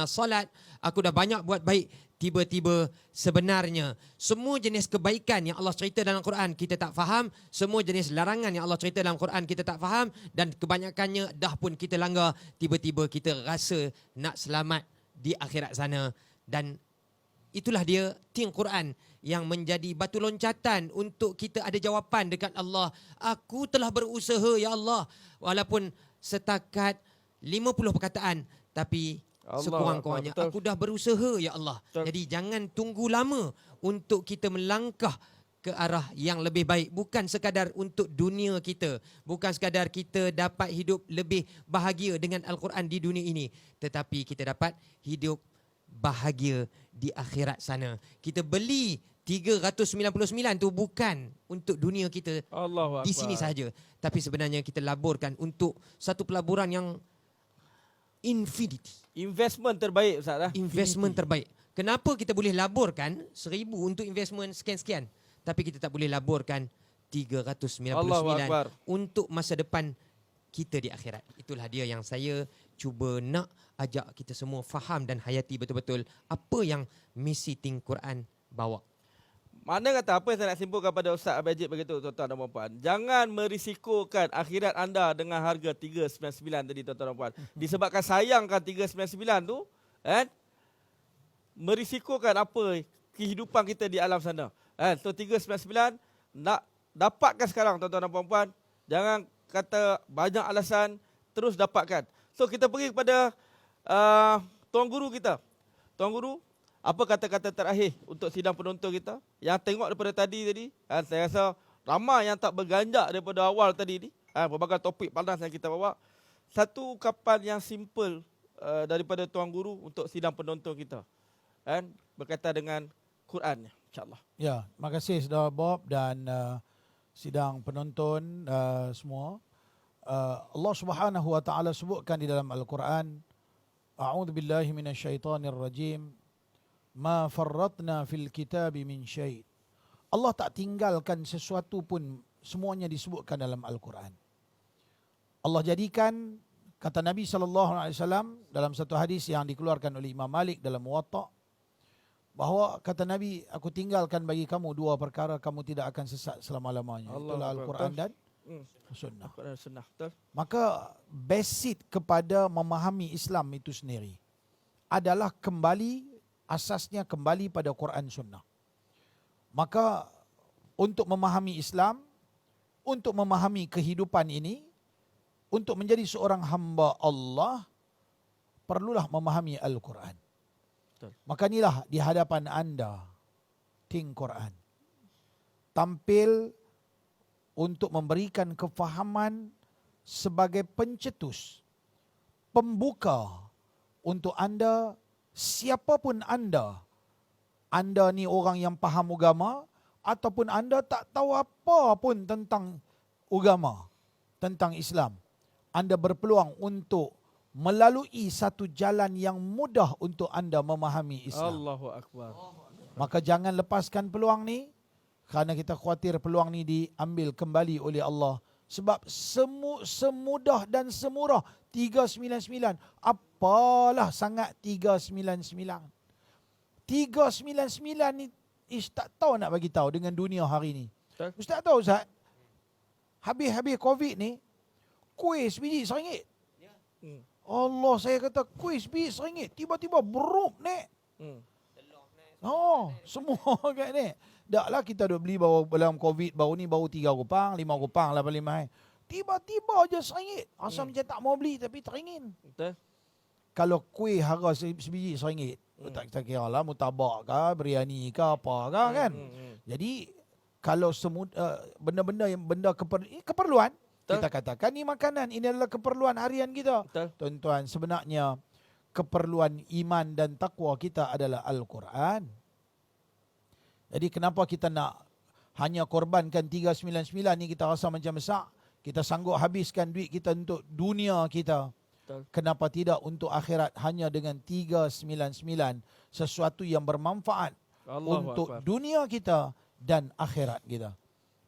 solat, aku dah banyak buat baik. Tiba-tiba sebenarnya semua jenis kebaikan yang Allah cerita dalam Quran kita tak faham, semua jenis larangan yang Allah cerita dalam Quran kita tak faham, dan kebanyakannya dah pun kita langgar. Tiba-tiba kita rasa nak selamat di akhirat sana. Dan itulah dia Think Quran yang menjadi batu loncatan untuk kita ada jawapan dekat Allah. Aku telah berusaha ya Allah, walaupun setakat 50 perkataan, tapi sekurang-kurangnya aku dah berusaha ya Allah. Betul. Jadi jangan tunggu lama untuk kita melangkah ke arah yang lebih baik. Bukan sekadar untuk dunia kita, bukan sekadar kita dapat hidup lebih bahagia dengan Al-Quran di dunia ini, tetapi kita dapat hidup bahagia di akhirat sana. Kita beli 399 tu bukan untuk dunia kita Allahu di sini sahaja, tapi sebenarnya kita laburkan untuk satu pelaburan yang infinity. Investment terbaik Ustaz lah. Investment terbaik. Kenapa kita boleh laburkan 1,000 untuk investment sekian-sekian, tapi kita tak boleh laburkan 399 untuk masa depan kita di akhirat? Itulah dia yang saya cuba nak ajak kita semua faham dan hayati betul-betul apa yang misi Think Quran bawa. Mana kata apa yang saya nak simpulkan pada Ustaz Abijit begitu tuan-tuan dan puan-puan. Jangan merisikokan akhirat anda dengan harga 399 tadi tuan-tuan dan puan. Disebabkan sayangkan 399 tu, merisikokan apa kehidupan kita di alam sana. So 399 nak dapatkan sekarang tuan-tuan dan puan-puan. Jangan kata banyak alasan, terus dapatkan. So kita pergi kepada Tuan Guru kita. Tuan Guru, apa kata-kata terakhir untuk sidang penonton kita? Yang tengok daripada tadi, saya rasa ramai yang tak berganjak daripada awal tadi ni. Berbagai topik panas yang kita bawa. Satu ungkapan yang simple daripada Tuan Guru untuk sidang penonton kita. Berkaitan dengan Quran, insyaAllah. Ya, terima kasih saudara Bob dan sidang penonton semua. Allah Subhanahu Wa Taala sebutkan di dalam Al-Quran, A'udzubillahi minasyaitonirrajim. Ma farratna fil kitabi min syait. Allah tak tinggalkan sesuatu pun, semuanya disebutkan dalam Al-Quran. Allah jadikan, kata Nabi SAW dalam satu hadis yang dikeluarkan oleh Imam Malik dalam Muwatta, bahawa kata Nabi, aku tinggalkan bagi kamu dua perkara, kamu tidak akan sesat selama-lamanya. Itulah Al-Quran dan Sunnah. Sunnah, betul. Maka basic kepada memahami Islam itu sendiri adalah asasnya kembali pada Quran Sunnah. Maka untuk memahami Islam, untuk memahami kehidupan ini, untuk menjadi seorang hamba Allah, perlulah memahami Al-Quran. Betul. Maka inilah di hadapan anda Think Quran. Tampil untuk memberikan kefahaman sebagai pencetus, pembuka untuk anda. Siapapun anda ni orang yang faham agama ataupun anda tak tahu apa pun tentang agama, tentang Islam, anda berpeluang untuk melalui satu jalan yang mudah untuk anda memahami Islam. Allahu Akbar. Maka jangan lepaskan peluang ni, Kerana kita khawatir peluang ni diambil kembali oleh Allah. Sebab semudah dan semurah 399. Apalah sangat 399. 399 ni tak tahu nak bagi tahu dengan dunia hari ni. Ustaz tahu Ustaz? Habis-habis Covid ni, kuih sebiji RM1. Allah, saya kata kuih sebiji RM1. Tiba-tiba berup naik. Oh, semua kat ni. Taklah kita duk beli baru dalam Covid baru ni baru 3 rupang, 5 rupang, 85. Tiba-tiba je RM1. Asal macam tak mau beli tapi teringin. Betul. Kalau kuih harga sebiji RM1, tak kita kira lah mutabak ke, biryani ke apa ke kan. Jadi kalau benda-benda yang keperluan, Betul. kita katakan ni makanan, ini adalah keperluan harian kita. Betul. Tuan-tuan, sebenarnya keperluan iman dan takwa kita adalah Al-Quran. Jadi kenapa kita nak hanya korbankan 399 ni, kita rasa macam besar. Kita sanggup habiskan duit kita untuk dunia kita. Betul. Kenapa tidak untuk akhirat hanya dengan 399, sesuatu yang bermanfaat Allahu untuk Akbar. dunia kita dan akhirat kita.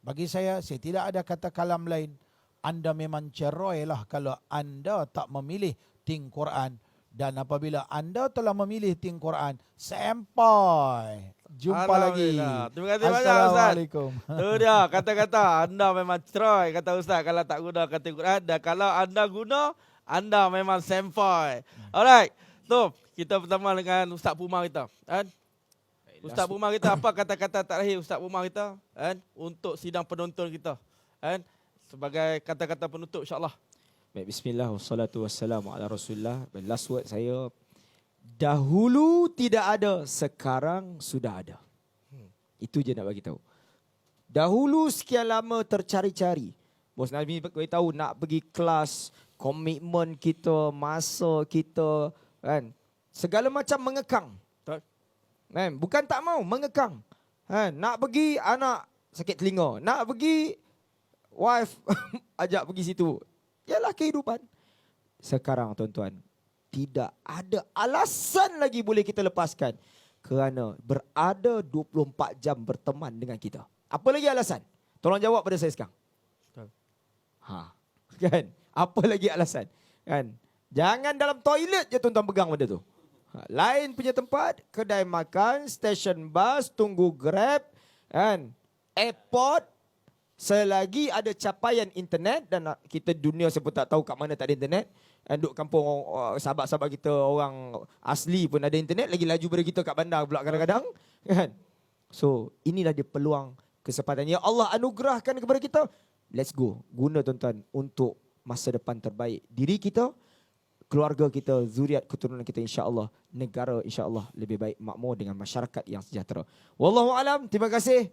Bagi saya tidak ada kata kalam lain. Anda memang cerai lah kalau anda tak memilih ting Quran. Dan apabila anda telah memilih ting Quran, sampai jumpa lagi. Alhamdulillah. Terima kasih banyak Ustaz. Assalamualaikum. Tu dia kata-kata anda memang cerai kata Ustaz kalau tak guna kata Quran, dan kalau anda guna anda memang sampai. Alright. So, kita pertama dengan Ustaz Pumar kita, kan? Ustaz Pumar kita, apa kata-kata terakhir Ustaz Pumar kita, kan? Untuk sidang penonton kita, kan? Sebagai kata-kata penutup insya-Allah. Baik, bismillah, wassalatu wassalamu ala rasulullah. Last word saya, dahulu tidak ada, sekarang sudah ada. Itu je nak bagi tahu. Dahulu sekian lama tercari-cari. Bos Nazmi beritahu nak pergi kelas, komitmen kita, masa kita, kan? Segala macam mengekang. Kan? Bukan tak mau, mengekang. Kan? Nak pergi, anak sakit telinga. Nak pergi, wife ajak pergi situ. Ialah kehidupan. Sekarang tuan-tuan, tidak ada alasan lagi boleh kita lepaskan. Kerana berada 24 jam berteman dengan kita. Apa lagi alasan? Tolong jawab pada saya sekarang. Kan? Apa lagi alasan? Kan? Jangan dalam toilet je tuan-tuan pegang benda tu. Lain punya tempat, kedai makan, stesen bas, tunggu Grab, kan? Airport, selagi ada capaian internet, dan kita dunia saya pun tak tahu kat mana tak ada internet. Duduk kampung, sahabat-sahabat kita orang asli pun ada internet, lagi laju daripada kita kat bandar pula kadang-kadang, kan? So, inilah dia peluang, kesempatan yang Allah anugerahkan kepada kita. Let's go. Guna tuan-tuan untuk masa depan terbaik diri kita, keluarga kita, zuriat keturunan kita, insya-Allah, negara insya-Allah lebih baik, makmur dengan masyarakat yang sejahtera. Wallahu alam. Terima kasih.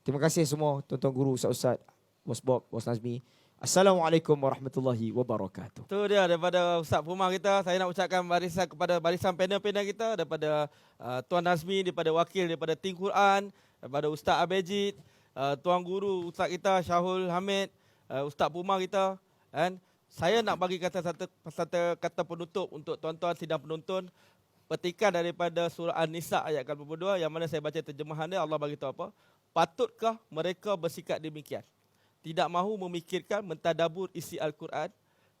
Terima kasih semua tuan-tuan guru, ustaz-ustaz, Bos Bob, Bos Nazmi. Assalamualaikum warahmatullahi wabarakatuh. Tu dia daripada Ustaz Pumar kita. Saya nak ucapkan barisan kepada barisan panel-panel kita, daripada Tuan Nazmi, daripada wakil daripada Ting Quran, daripada Ustaz Abejid, Tuan Guru Ustaz kita Syahul Hamid, Ustaz Pumar kita, kan? Saya nak bagi satu kata penutup untuk tuan-tuan sidang penonton. Petikan daripada surah An-Nisa ayat 82 yang mana saya baca terjemahan dia. Allah bagi tahu apa? Patutkah mereka bersikap demikian? Tidak mahu memikirkan, mentadabur isi Al-Quran.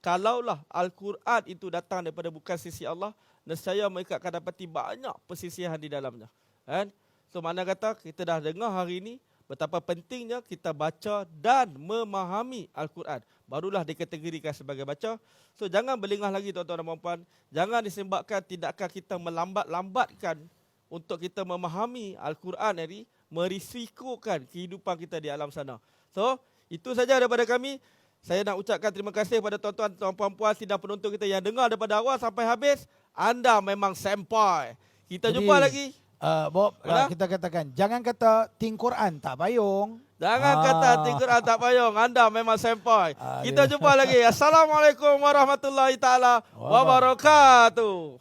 Kalaulah Al-Quran itu datang daripada bukan sisi Allah, nescaya mereka akan dapati banyak persisihan di dalamnya. Kan? So mana kata kita dah dengar hari ini betapa pentingnya kita baca dan memahami Al-Quran. Barulah dikategorikan sebagai baca. So jangan berlengah lagi tuan-tuan dan puan-puan. Jangan disebabkan tindakan kita melambat-lambatkan untuk kita memahami Al-Quran ini, merisikokan kehidupan kita di alam sana. So, itu saja daripada kami. Saya nak ucapkan terima kasih kepada tuan-tuan dan puan-puan sidang penonton kita yang dengar daripada awal sampai habis. Anda memang sampai. Kita jumpa lagi. Bob, kita katakan, jangan kata ting Quran tak payung. Jangan kata ting Quran tak payung. Anda memang sampai. Kita jumpa lagi. Assalamualaikum warahmatullahi taala wabarakatuh.